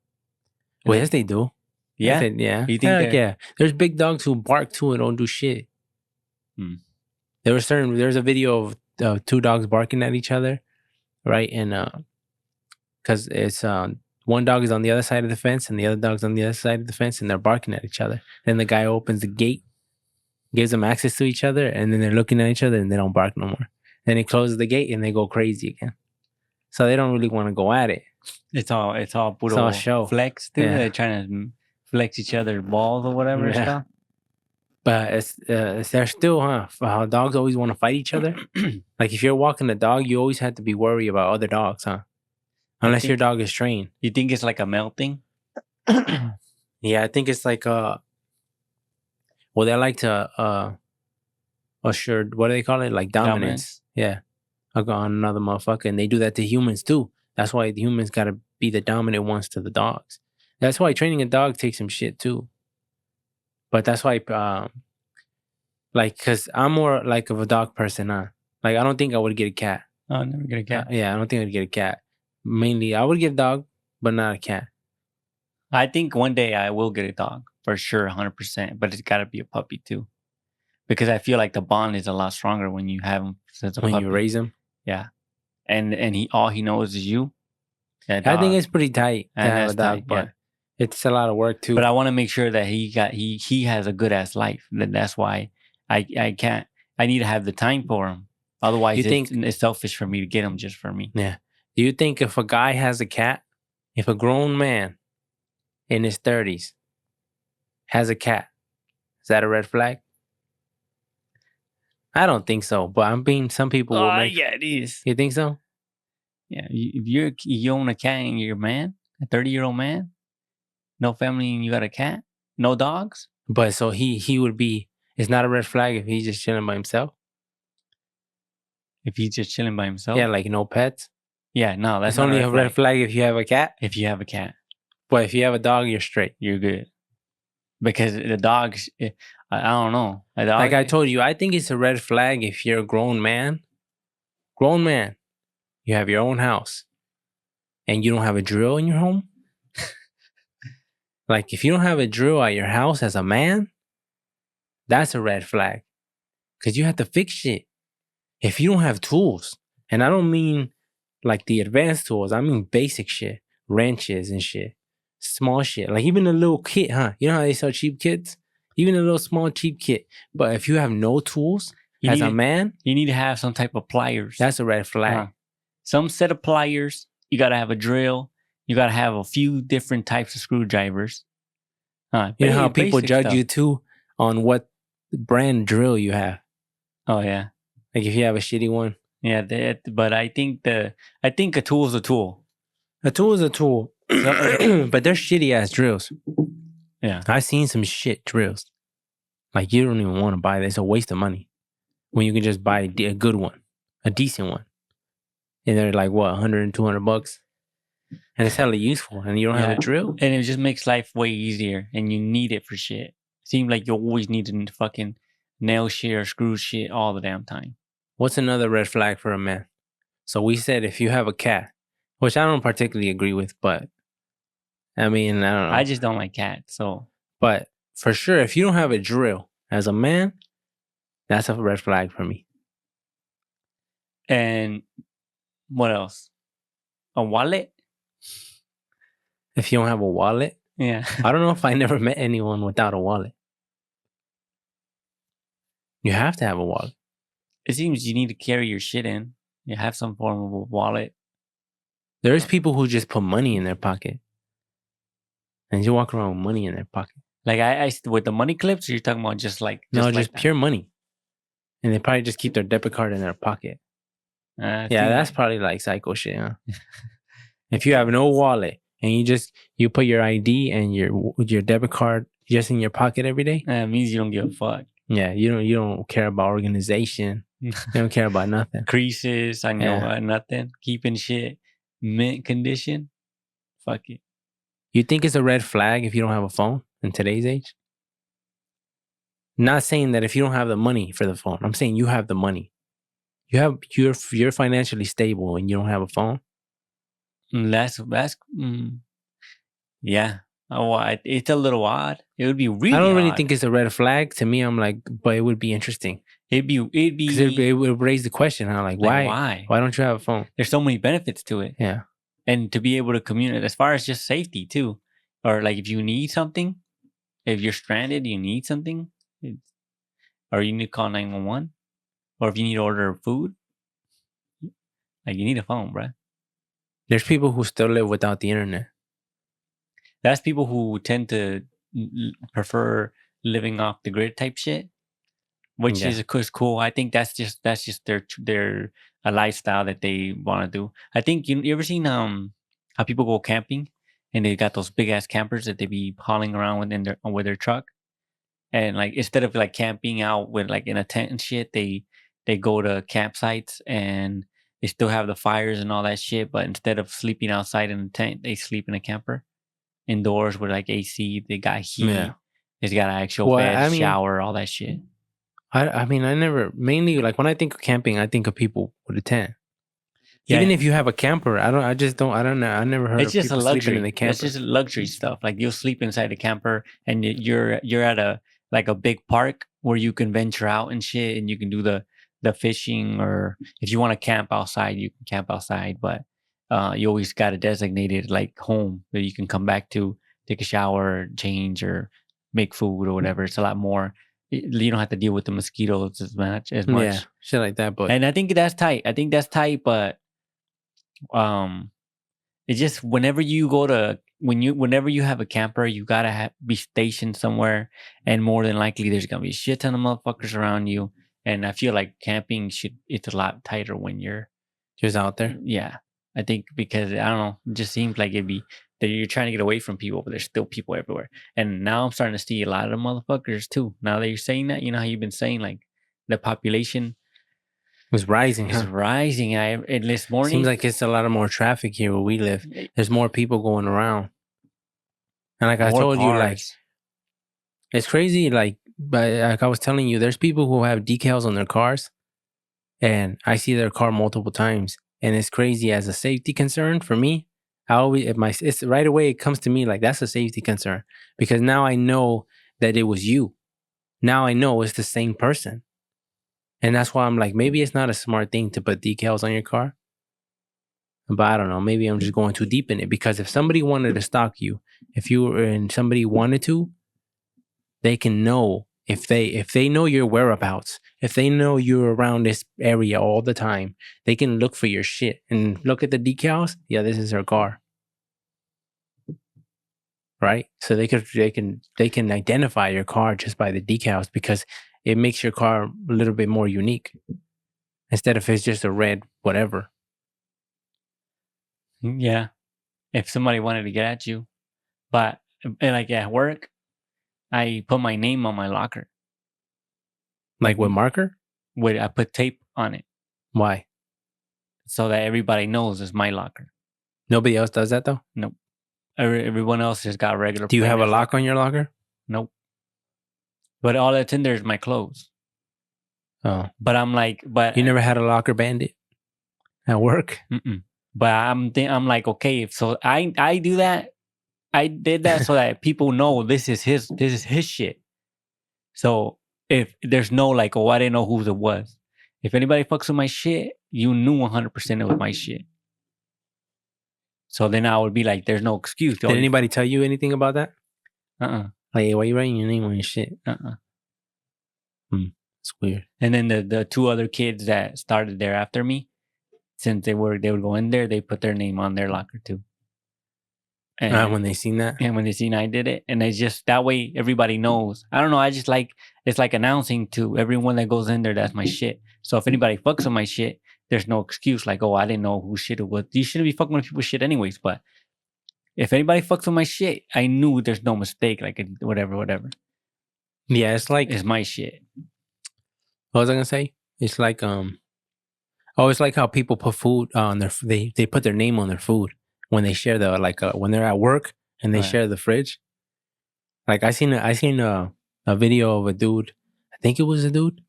A: Well, yes, they do.
B: Yeah.
A: Yeah.
B: You think
A: Heck
B: they're-
A: yeah. There's big dogs who bark too and don't do shit.
B: Hmm.
A: There's a video of two dogs barking at each other, right? And because it's one dog is on the other side of the fence and the other dog's on the other side of the fence and they're barking at each other. Then the guy opens the gate, gives them access to each other, and then they're looking at each other and they don't bark no more. Then he closes the gate and they go crazy again. So they don't really want to go at it.
B: It's all puro
A: all show.
B: flex. Dude.
A: Yeah.
B: They're trying to flex each other's balls or whatever.
A: Yeah.
B: Stuff.
A: But it's they're still, huh? How dogs always want to fight each other. Like if you're walking a dog, you always have to be worried about other dogs, huh? Unless your dog is trained.
B: You think it's like a male thing?
A: Yeah, I think it's like well, they like to assure, what do they call it? Like dominance. Yeah. On another motherfucker. And they do that to humans too. That's why the humans gotta be the dominant ones to the dogs. That's why training a dog takes some shit too. But that's why like cause I'm more like of a dog person, huh? Like I don't think I would get a cat.
B: Oh, I'll never get a cat.
A: Yeah, I don't think I'd get a cat. Mainly I would get a dog, but not a cat.
B: I think one day I will get a dog for sure, 100%. But it's got to be a puppy too, because I feel like the bond is a lot stronger when you have him since a
A: When
B: puppy.
A: you raise them.
B: Yeah, and all he knows is you. That
A: I think
B: dog.
A: it's pretty tight to
B: And
A: have a
B: that's
A: dog,
B: tight,
A: but
B: yeah.
A: it's a lot of work too.
B: But I want to make sure that he has a good ass life. That's why I can't. I need to have the time for him. Otherwise,
A: You think-
B: it's selfish for me to get him just for me.
A: Yeah. Do you think if a guy has a cat, if a grown man in his 30s has a cat, is that a red flag? I don't think so, but some people will make.
B: yeah, it is.
A: You think so?
B: Yeah, if you own a cat and you're a man, a 30-year-old man, no family and you got a cat, no dogs.
A: But so he would be, it's not a red flag if he's just chilling by himself?
B: If he's just chilling by himself,
A: Yeah, like no pets?
B: Yeah, no, that's
A: It's
B: not
A: only a red flag if you have a cat.
B: if you have a cat.
A: But if you have a dog, you're straight.
B: You're good. Because the dogs, I don't know. A dog,
A: Like I told you, I think it's a red flag if you're a grown man. Grown man, you have your own house, and you don't have a drill in your home. Like if you don't have a drill at your house as a man, that's a red flag. Because you have to fix shit. If you don't have tools, and I don't mean like the advanced tools, I mean basic shit, wrenches and shit, small shit. Like even a little kit, huh? You know how they sell cheap kits? Even a little small cheap kit. But if you have no tools
B: You
A: as
B: need
A: a
B: it-
A: man,
B: you need to have some type of pliers.
A: that's a red flag.
B: Uh, some set of pliers. You got to have a drill. You got to have a few different types of screwdrivers.
A: You know how people
B: basic
A: judge
B: stuff.
A: you too on what brand drill you have.
B: Oh yeah,
A: Like if you have a shitty one.
B: yeah. But I think a tool is a tool.
A: A tool is a tool. But they're shitty ass drills.
B: Yeah.
A: I've seen some shit drills. Like you don't even want to buy this. It's a waste of money. When you can just buy a good one, a decent one. And they're like, what, 100 and 200 bucks? And it's hella useful. And you don't have
B: Yeah.
A: a drill?
B: And it just makes life way easier, and you need it for shit. Seems like you always need to fucking nail shit or screw shit all the damn time.
A: What's another red flag for a man? So we said if you have a cat, which I don't particularly agree with, but I mean, I don't know.
B: I just don't like cats, so
A: But for sure, if you don't have a drill as a man, that's a red flag for me.
B: and what else? A wallet?
A: If you don't have a wallet,
B: Yeah.
A: I don't know if I never met anyone without a wallet. You have to have a wallet.
B: It seems you need to carry your shit in. You have some form of a wallet.
A: There's people who just put money in their pocket. And you walk around with money in their pocket.
B: Like I with the money clips, or you're talking about just like
A: No,
B: like
A: just
B: that?
A: pure money. And they probably just keep their debit card in their pocket.
B: I
A: Yeah,
B: think-
A: that's probably like psycho shit, huh? If you have no wallet and you put your ID and your debit card just in your pocket every day,
B: it means you don't give a fuck.
A: yeah, you don't care about organization. You don't care about nothing.
B: Creases, I know
A: Yeah.
B: nothing. Keeping shit mint condition. Fuck it.
A: You think it's a red flag if you don't have a phone in today's age? Not saying that if you don't have the money for the phone. I'm saying you have the money. You're financially stable and you don't have a phone.
B: That's yeah. Oh, it's a little odd. It would be really.
A: I don't really
B: odd.
A: think it's a red flag. To me, I'm like, but it would be interesting.
B: it'd be
A: Because it would raise the question, huh? Like,
B: why?
A: Why don't you have a phone?
B: There's so many benefits to it.
A: Yeah.
B: And to be able to communicate as far as just safety too, or like if you need something, if you're stranded, you need something, or you need to call 911, or if you need to order food, like you need a phone, bruh.
A: There's people who still live without the internet.
B: That's people who tend to prefer living off the grid type shit, which
A: Yeah.
B: is cool. I think that's just their a lifestyle that they want to do. I think you ever seen how people go camping and they got those big ass campers that they be hauling around with their truck, and like instead of like camping out with like in a tent and shit, they go to campsites and they still have the fires and all that shit, but instead of sleeping outside in a tent, they sleep in a camper indoors with like AC. They got heat.
A: Yeah.
B: It's got an actual
A: Well,
B: bed,
A: I mean-
B: shower, all that shit.
A: I mean, I never, mainly like when I think of camping, I think of people with a tent.
B: Yeah.
A: Even if you have a camper, I don't know. I never heard
B: It's
A: of
B: just a
A: people sleeping
B: luxury.
A: in the camper.
B: It's just luxury stuff. Like you'll sleep inside the camper, and you're at a like a big park where you can venture out and shit, and you can do the fishing, or if you want to camp outside, you can camp outside. But you always got a designated like home that you can come back to, take a shower, change, or make food or whatever. It's a lot more. You don't have to deal with the mosquitoes as much.
A: Yeah, shit like that. But
B: And I think that's tight. But it's just whenever you go to whenever you have a camper, you gotta be stationed somewhere, and more than likely there's gonna be a shit ton of motherfuckers around you. And I feel like camping it's a lot tighter when you're
A: just out there.
B: yeah. I think because I don't know, it just seems like it'd be that you're trying to get away from people, but there's still people everywhere. And now I'm starting to see a lot of the motherfuckers too. Now that you're saying that, you know how you've been saying like the population
A: It's rising,
B: It's
A: huh?
B: rising. And this morning,
A: Seems like it's a lot of more traffic here where we live. There's more people going around. And like I
B: more
A: told you, like,
B: cars.
A: it's crazy. Like I was telling you, there's people who have decals on their cars, and I see their car multiple times, and it's crazy as a safety concern for me. I always, it's right away. It comes to me like that's a safety concern because now I know that it was you. Now I know it's the same person, and that's why I'm like, maybe it's not a smart thing to put decals on your car. But I don't know. Maybe I'm just going too deep in it because if somebody wanted to stalk you, if you were and somebody wanted to, they can know if they know your whereabouts, if they know you're around this area all the time, they can look for your shit and look at the decals. Yeah, this is her car, right? So they can identify your car just by the decals because it makes your car a little bit more unique instead of it's just a red whatever.
B: Yeah. If somebody wanted to get at you, but like at work, I put my name on my locker.
A: Like with marker?
B: I put tape on it
A: Why?
B: so that everybody knows it's my locker.
A: Nobody else does that though?
B: Nope. Everyone else just got regular.
A: Do you have a
B: plain
A: lock on your locker?
B: Nope. But all that's in there is my clothes.
A: Oh,
B: But I'm like, but
A: you never had a locker bandit at work?
B: Mm-mm. But I'm like, okay, so I do that. I did that so that people know this is his shit. So if there's no like, oh, I didn't know whose it was. If anybody fucks with my shit, you knew 100% it was my shit. So then I would be like, there's no excuse.
A: Did anybody tell you anything about that?
B: Uh-uh.
A: Like, hey, why you writing your name on your shit?
B: Uh-uh.
A: It's weird.
B: And then the two other kids that started there after me, since they would go in there, they put their name on their locker too. And
A: When they seen that?
B: and when they seen I did it, and it's just that way everybody knows. I don't know. I just like it's like announcing to everyone that goes in there that's my shit. So if anybody fucks with my shit, there's no excuse like, oh, I didn't know whose shit it was. You shouldn't be fucking with people's shit anyways. But if anybody fucks with my shit, I knew there's no mistake. Like whatever.
A: Yeah, it's like,
B: It's my shit.
A: what was I gonna say? It's like, it's like how people put food on they put their name on their food when they share when they're at work and they
B: Right.
A: share the fridge. Like I seen a video of a dude. I think it was a dude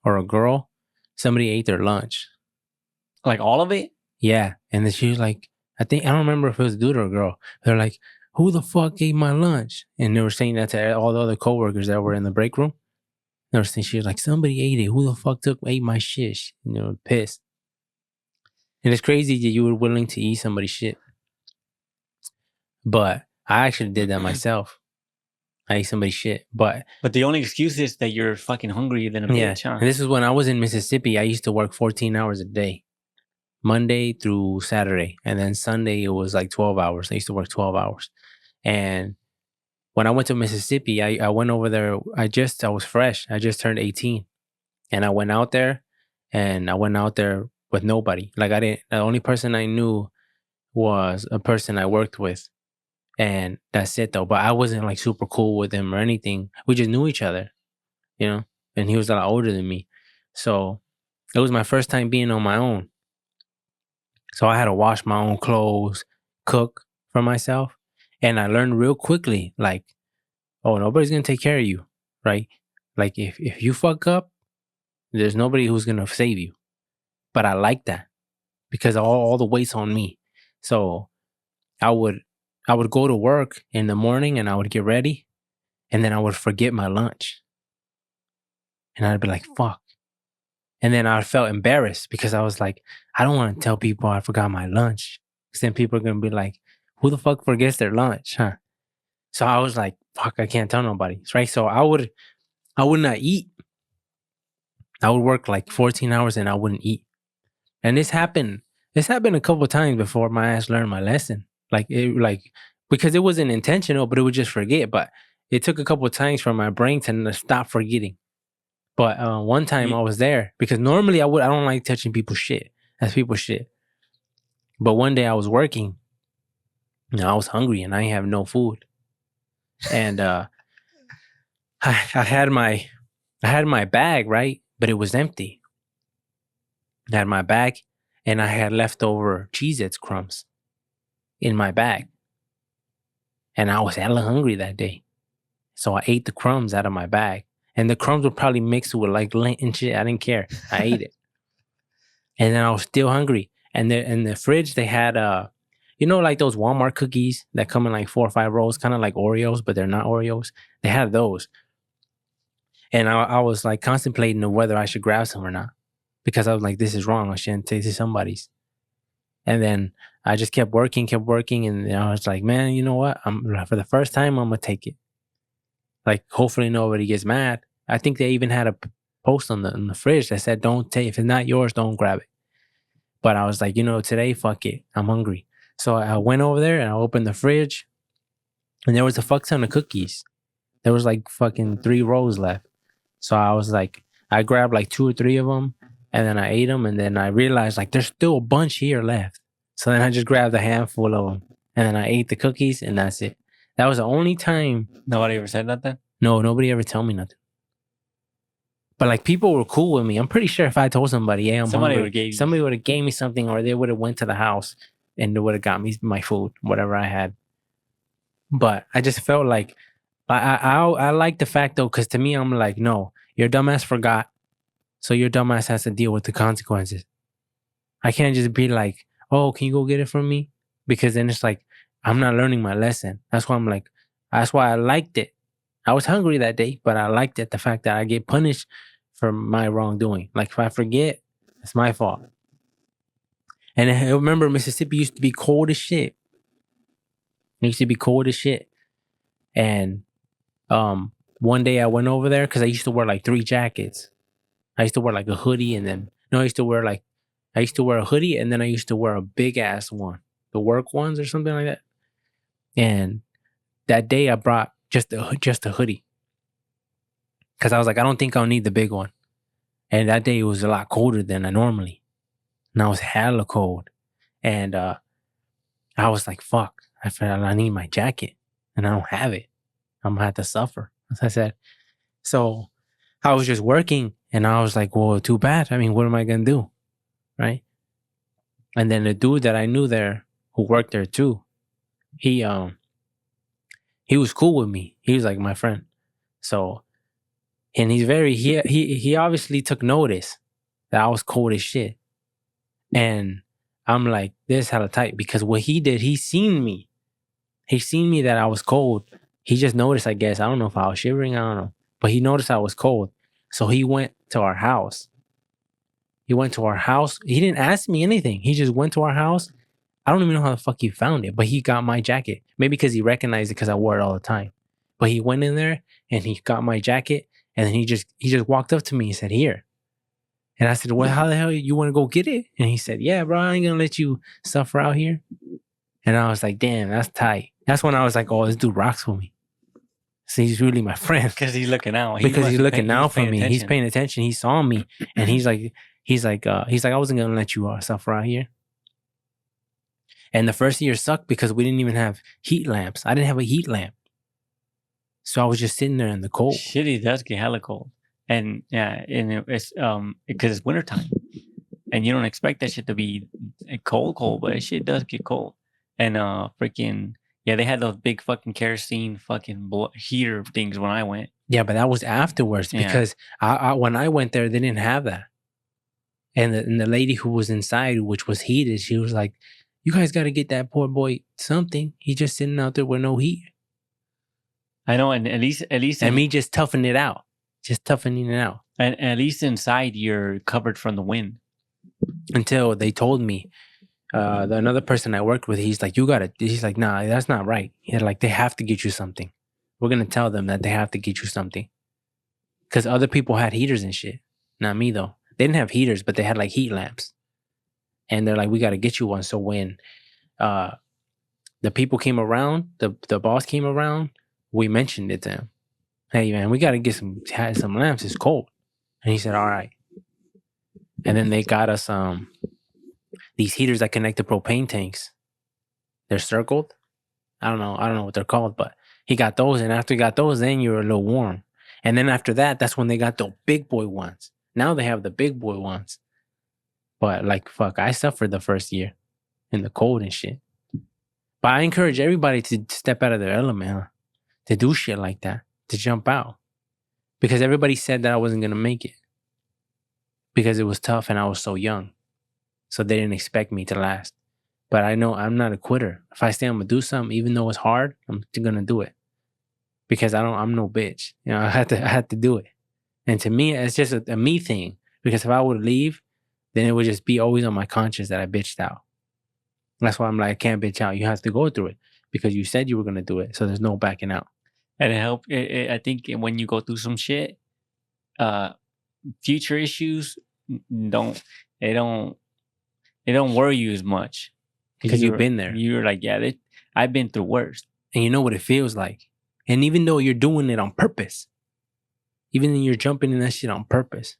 A: or a girl. Somebody ate their lunch.
B: Like all of it.
A: Yeah, and then she was like, I don't remember if it was a dude or a girl. They're like, who the fuck ate my lunch? And they were saying that to all the other coworkers that were in the break room. They were saying, she was like, somebody ate it. Who the fuck ate my shit? And they were pissed. And it's crazy that you were willing to eat somebody's shit. But I actually did that myself. I ate somebody's shit. But
B: the only excuse is that you're fucking hungry than a
A: yeah,
B: bitch, huh?
A: and this is when I was in Mississippi. I used to work 14 hours a day, Monday through Saturday. And then Sunday, it was like 12 hours. I used to work 12 hours. And when I went to Mississippi, I went over there. I was fresh. I just turned 18. And I went out there with nobody. Like the only person I knew was a person I worked with. And that's it though. But I wasn't like super cool with him or anything. We just knew each other, you know? And he was a lot older than me. So it was my first time being on my own. So I had to wash my own clothes, cook for myself. And I learned real quickly, like, oh, nobody's going to take care of you, right? Like if you fuck up, there's nobody who's going to save you. But I like that because all the weight's on me. So I would go to work in the morning and I would get ready and then I would forget my lunch. And I'd be like, fuck. And then I felt embarrassed because I was like, I don't want to tell people I forgot my lunch. Because then people are going to be like, who the fuck forgets their lunch, huh? So I was like, fuck, I can't tell nobody, right? So I would not eat. I would work like 14 hours and I wouldn't eat. And this happened a couple of times before my ass learned my lesson. Because it wasn't intentional, but it would just forget. But it took a couple of times for my brain to stop forgetting. But one time I was there because normally I don't like touching people's shit. That's people's shit. But one day I was working. I was hungry and I didn't have no food. And I had my bag, right? But it was empty. I had my bag, and I had leftover Cheez-Its crumbs in my bag. And I was hella hungry that day. So I ate the crumbs out of my bag. And the crumbs were probably mixed with like lint and shit. I didn't care. I ate it. And then I was still hungry. And in the fridge, they had, like those Walmart cookies that come in like 4 or 5 rolls, kind of like Oreos, but they're not Oreos. They had those. And I was like contemplating whether I should grab some or not. Because I was like, this is wrong. I shouldn't take this somebody's. And then I just kept working. And I was like, man, you know what? For the first time, I'm going to take it. Like, hopefully nobody gets mad. I think they even had a post on the fridge that said, don't take, if it's not yours, don't grab it. But I was like, today, fuck it. I'm hungry. So I went over there and I opened the fridge and there was a fuck ton of cookies. There was like fucking 3 rolls left. So I was like, I grabbed like 2 or 3 of them and then I ate them. And then I realized like there's still a bunch here left. So then I just grabbed a handful of them and then I ate the cookies and that's it. That was the only time.
B: Nobody ever said nothing?
A: No, nobody ever told me nothing. But like people were cool with me. I'm pretty sure if I told somebody, yeah, I'm hungry, somebody would have gave me something, or they would have went to the house and they would have got me my food, whatever I had. But I just felt like I like the fact though, because to me, I'm like, no, your dumbass forgot, so your dumbass has to deal with the consequences. I can't just be like, oh, can you go get it from me? Because then it's like I'm not learning my lesson. That's why I'm like, that's why I liked it. I was hungry that day, but I liked it, the fact that I get punished for my wrongdoing. Like if I forget, it's my fault. And I remember Mississippi used to be cold as shit. It used to be cold as shit. And one day I went over there because I used to wear like 3 jackets. I used to wear like a hoodie I used to wear a hoodie and then I used to wear a big ass one, the work ones or something like that. And that day I brought just a hoodie because I was like, I don't think I'll need the big one. And that day it was a lot colder than I normally. And I was hella cold. And I was like, fuck, I need my jacket and I don't have it. I'm gonna have to suffer, as I said. So I was just working and I was like, well, too bad. I mean, what am I gonna do? Right? And then the dude that I knew there who worked there too, he was cool with me. He was like my friend. So, and he obviously took notice that I was cold as shit. And I'm like, this is hella tight because what he did, he seen me that I was cold. He just noticed, I guess. I don't know if I was shivering. I don't know. But he noticed I was cold. So he went to our house. He didn't ask me anything. He just went to our house. I don't even know how the fuck he found it, but he got my jacket. Maybe because he recognized it because I wore it all the time. But he went in there and he got my jacket and then he just walked up to me and said, here. And I said, well, how the hell you want to go get it? And he said, yeah, bro, I ain't going to let you suffer out here. And I was like, damn, that's tight. That's when I was like, oh, this dude rocks with me. So he's really my friend.
B: Because he's looking out.
A: Because he's looking out for me. He's paying attention. He saw me. And he's like, I wasn't going to let you suffer out here. And the first year sucked because we didn't even have heat lamps. I didn't have a heat lamp. So I was just sitting there in the cold.
B: Shit, it does get hella cold. And yeah, and it's because it's wintertime. And you don't expect that shit to be cold, but that shit does get cold. And they had those big fucking kerosene fucking heater things when I went.
A: Yeah, but that was afterwards because I when I went there, they didn't have that. And the lady who was inside, which was heated, she was like, you guys got to get that poor boy something. He's just sitting out there with no heat.
B: I know, and at least,
A: and me just toughening it out.
B: And at least inside, you're covered from the wind.
A: Until they told me, another person I worked with, he's like, nah, that's not right. He's like, they have to get you something. We're going to tell them that they have to get you something. Because other people had heaters and shit. Not me, though. They didn't have heaters, but they had like heat lamps. And they're like, we got to get you one. So when the people came around, the boss came around, we mentioned it to him. Hey, man, we got to get some lamps. It's cold. And he said, all right. And then they got us these heaters that connect to propane tanks. They're circled. I don't know what they're called, but he got those. And after he got those, then you're a little warm. And then after that, that's when they got the big boy ones. Now they have the big boy ones. But like, fuck, I suffered the first year in the cold and shit. But I encourage everybody to step out of their element, huh? To do shit like that, to jump out. Because everybody said that I wasn't going to make it. Because it was tough and I was so young. So they didn't expect me to last. But I know I'm not a quitter. If I say I'm going to do something, even though it's hard, I'm going to do it. Because I'm no bitch. You know, I had to do it. And to me, it's just a me thing. Because if I would leave, then it would just be always on my conscience that I bitched out. That's why I'm like, I can't bitch out. You have to go through it because you said you were going to do it. So there's no backing out.
B: And I think when you go through some shit, future issues don't worry you as much.
A: Because you've been there.
B: You're like, yeah, I've been through worse.
A: And you know what it feels like. And even though you're doing it on purpose, even though you're jumping in that shit on purpose,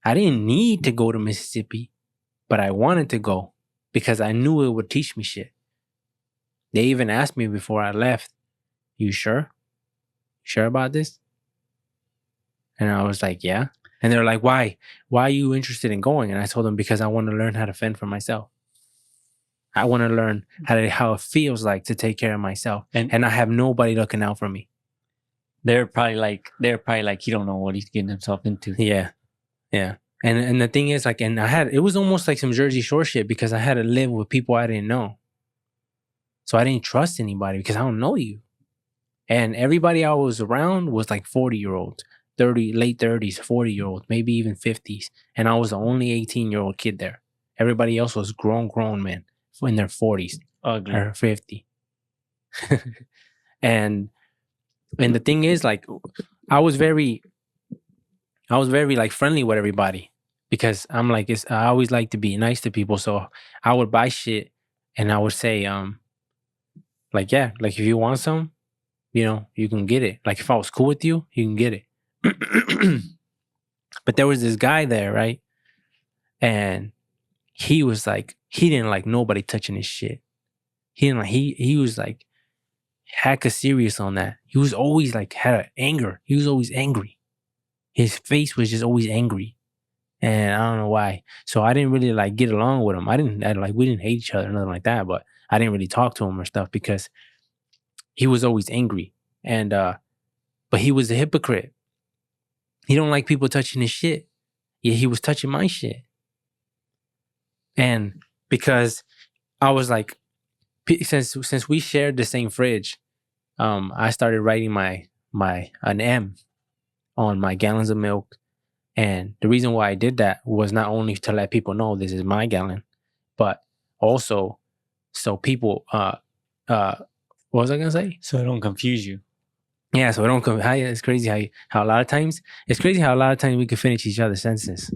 A: I didn't need to go to Mississippi, but I wanted to go because I knew it would teach me shit. They even asked me before I left, you sure? Sure about this? And I was like, yeah. And they're like, why? Why are you interested in going? And I told them, because I want to learn how to fend for myself. I want to learn how it feels like to take care of myself. And I have nobody looking out for me.
B: They're probably like, he don't know what he's getting himself into.
A: Yeah. Yeah. And the thing is, like, and it was almost like some Jersey Shore shit because I had to live with people I didn't know. So I didn't trust anybody because I don't know you. And everybody I was around was like 40-year-olds, late 30s, 40-year-olds, maybe even 50s. And I was the only 18-year-old kid there. Everybody else was grown men in their 40s.
B: Ugly.
A: Or 50. And the thing is, like, I was very like friendly with everybody because I'm like, I always like to be nice to people. So I would buy shit and I would say, like, yeah, like if you want some, you know, you can get it. Like if I was cool with you, you can get it. But there was this guy there, right? And he was like, he didn't like nobody touching his shit. He was like hecka serious on that. He was always like had anger. He was always angry. His face was just always angry. And I don't know why. So I didn't really like get along with him. We didn't hate each other or nothing like that, but I didn't really talk to him or stuff because he was always angry. And but he was a hypocrite. He don't like people touching his shit. Yeah, he was touching my shit. And because I was like, since we shared the same fridge, I started writing an M on my gallons of milk. And the reason why I did that was not only to let people know this is my gallon, but also so people, what was I going to say?
B: So it don't confuse you.
A: Yeah, so it don't come. It's crazy how a lot of times we can finish each other's sentences.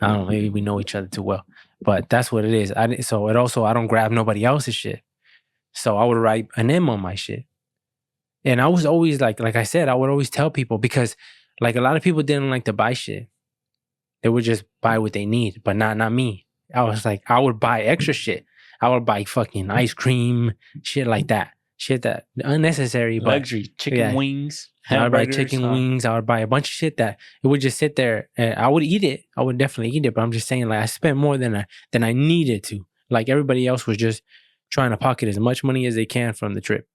A: I don't know, maybe we know each other too well, but that's what it is. I don't grab nobody else's shit. So I would write an M on my shit. And I was always like I said, I would always tell people because like a lot of people didn't like to buy shit. They would just buy what they need, but not me. I was like, I would buy extra shit. I would buy fucking ice cream, shit like that. Shit that unnecessary, but
B: luxury chicken wings.
A: I would buy chicken wings. I would buy a bunch of shit that it would just sit there. And I would eat it. I would definitely eat it. But I'm just saying, like I spent more than I needed to. Like everybody else was just trying to pocket as much money as they can from the trip.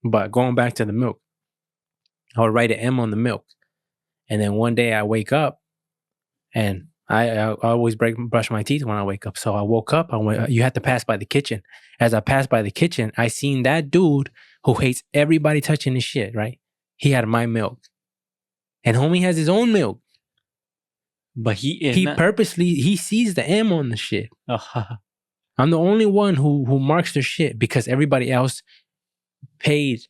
A: But going back to the milk, I would write an M on the milk, and then one day I wake up, and I always brush my teeth when I wake up. So I woke up. You had to pass by the kitchen. As I passed by the kitchen, I seen that dude who hates everybody touching his shit, right? He had my milk. And homie has his own milk.
B: But he
A: sees the M on the shit. I'm the only one who marks their shit because everybody else paid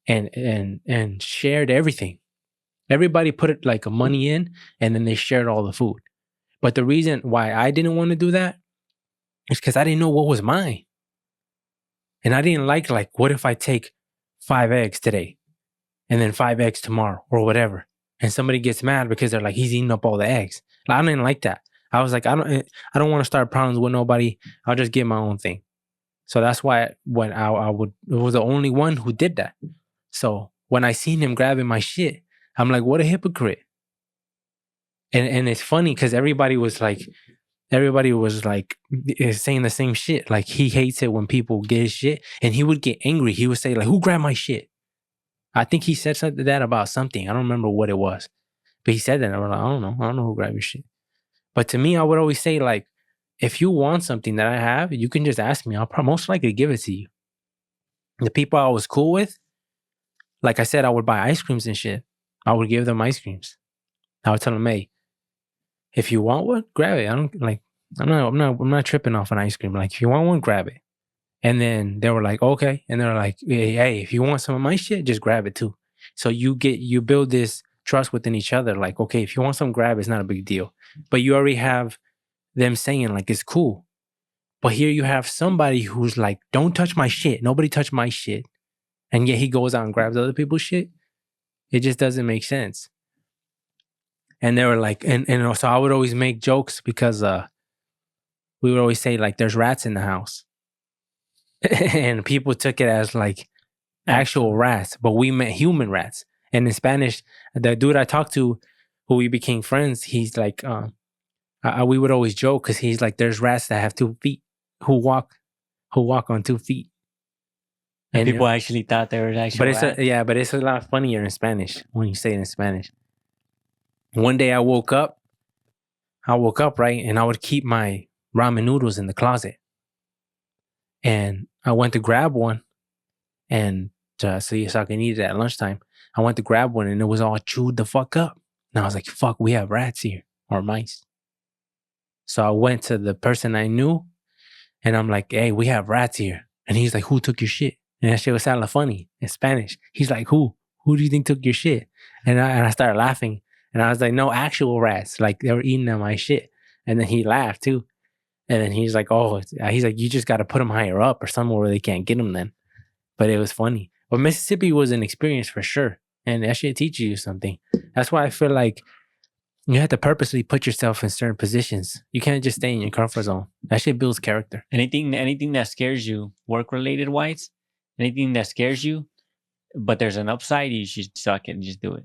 A: and shared everything. Everybody put it like a money in and then they shared all the food. But the reason why I didn't want to do that is because I didn't know what was mine. And I didn't like, what if I take 5 eggs today and then 5 eggs tomorrow or whatever? And somebody gets mad because they're like, he's eating up all the eggs. I didn't like that. I was like, I don't want to start problems with nobody. I'll just get my own thing. So that's why when I was the only one who did that. So when I seen him grabbing my shit, I'm like, what a hypocrite. And it's funny because everybody was like saying the same shit. Like he hates it when people get his shit, and he would get angry. He would say like, "Who grabbed my shit?" I think he said something that about something. I don't remember what it was, but he said that. And I was like, I don't know who grabbed your shit. But to me, I would always say like, if you want something that I have, you can just ask me. I'll most likely give it to you. The people I was cool with, like I said, I would buy ice creams and shit. I would give them ice creams. I would tell them, "Hey, if you want one, grab it. I don't like. I'm not tripping off an ice cream. Like, if you want one, grab it." And then they were like, "Okay." And they were like, "Hey, if you want some of my shit, just grab it too." So you build this trust within each other. Like, okay, if you want some, grab it. It's not a big deal. But you already have them saying like, it's cool. But here you have somebody who's like, "Don't touch my shit. Nobody touch my shit." And yet he goes out and grabs other people's shit. It just doesn't make sense. And they were like, and so I would always make jokes because we would always say like, "There's rats in the house." And people took it as like actual rats, but we meant human rats. And in Spanish, the dude I talked to, who we became friends, he's like, we would always joke because he's like, "There's rats that have 2 feet who walk on 2 feet."
B: And people actually thought they were actual rats.
A: But it's a lot funnier in Spanish when you say it in Spanish. One day I woke up right, and I would keep my ramen noodles in the closet. And I went to grab one, and so I can eat it at lunchtime. I went to grab one, and it was all chewed the fuck up. And I was like, "Fuck, we have rats here, or mice." So I went to the person I knew, and I'm like, "Hey, we have rats here." And he's like, "Who took your shit?" And that shit was sounding funny in Spanish. He's like, "Who? Who do you think took your shit?" And I started laughing. And I was like, "No, actual rats. Like, they were eating at my shit." And then he laughed too. And then he's like, he's like, "You just got to put them higher up or somewhere where they can't get them then." But it was funny. But Mississippi was an experience for sure. And that shit teaches you something. That's why I feel like you have to purposely put yourself in certain positions. You can't just stay in your comfort zone. That shit builds character.
B: Anything that scares you, work-related wise, anything that scares you, but there's an upside, you should suck it and just do it.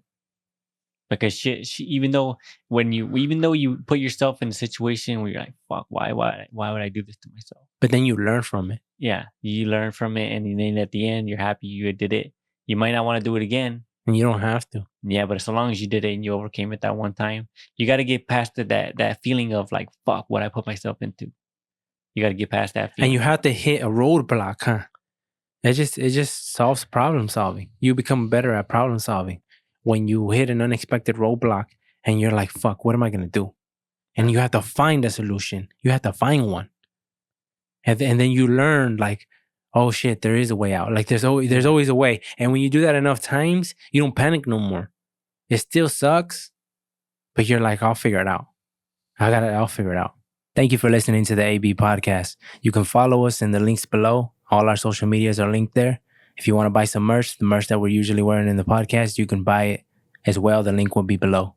B: Because even though you put yourself in a situation where you're like, "Fuck, why would I do this to myself?"
A: But then you learn from it.
B: Yeah, you learn from it, and then at the end, you're happy you did it. You might not want to do it again.
A: And you don't have to.
B: Yeah, but so long as you did it and you overcame it that one time, you got to get past that feeling of like, "Fuck, what I put myself into." You got to get past that feeling.
A: And you have to hit a roadblock, huh? It just solves problem solving. You become better at problem solving when you hit an unexpected roadblock and you're like, "Fuck, what am I going to do?" And you have to find a solution. You have to find one. And then you learn like, "Oh shit, there is a way out." Like there's always a way. And when you do that enough times, you don't panic no more. It still sucks, but you're like, "I'll figure it out. I'll figure it out." Thank you for listening to the AB podcast. You can follow us in the links below. All our social medias are linked there. If you want to buy some merch, the merch that we're usually wearing in the podcast, you can buy it as well. The link will be below.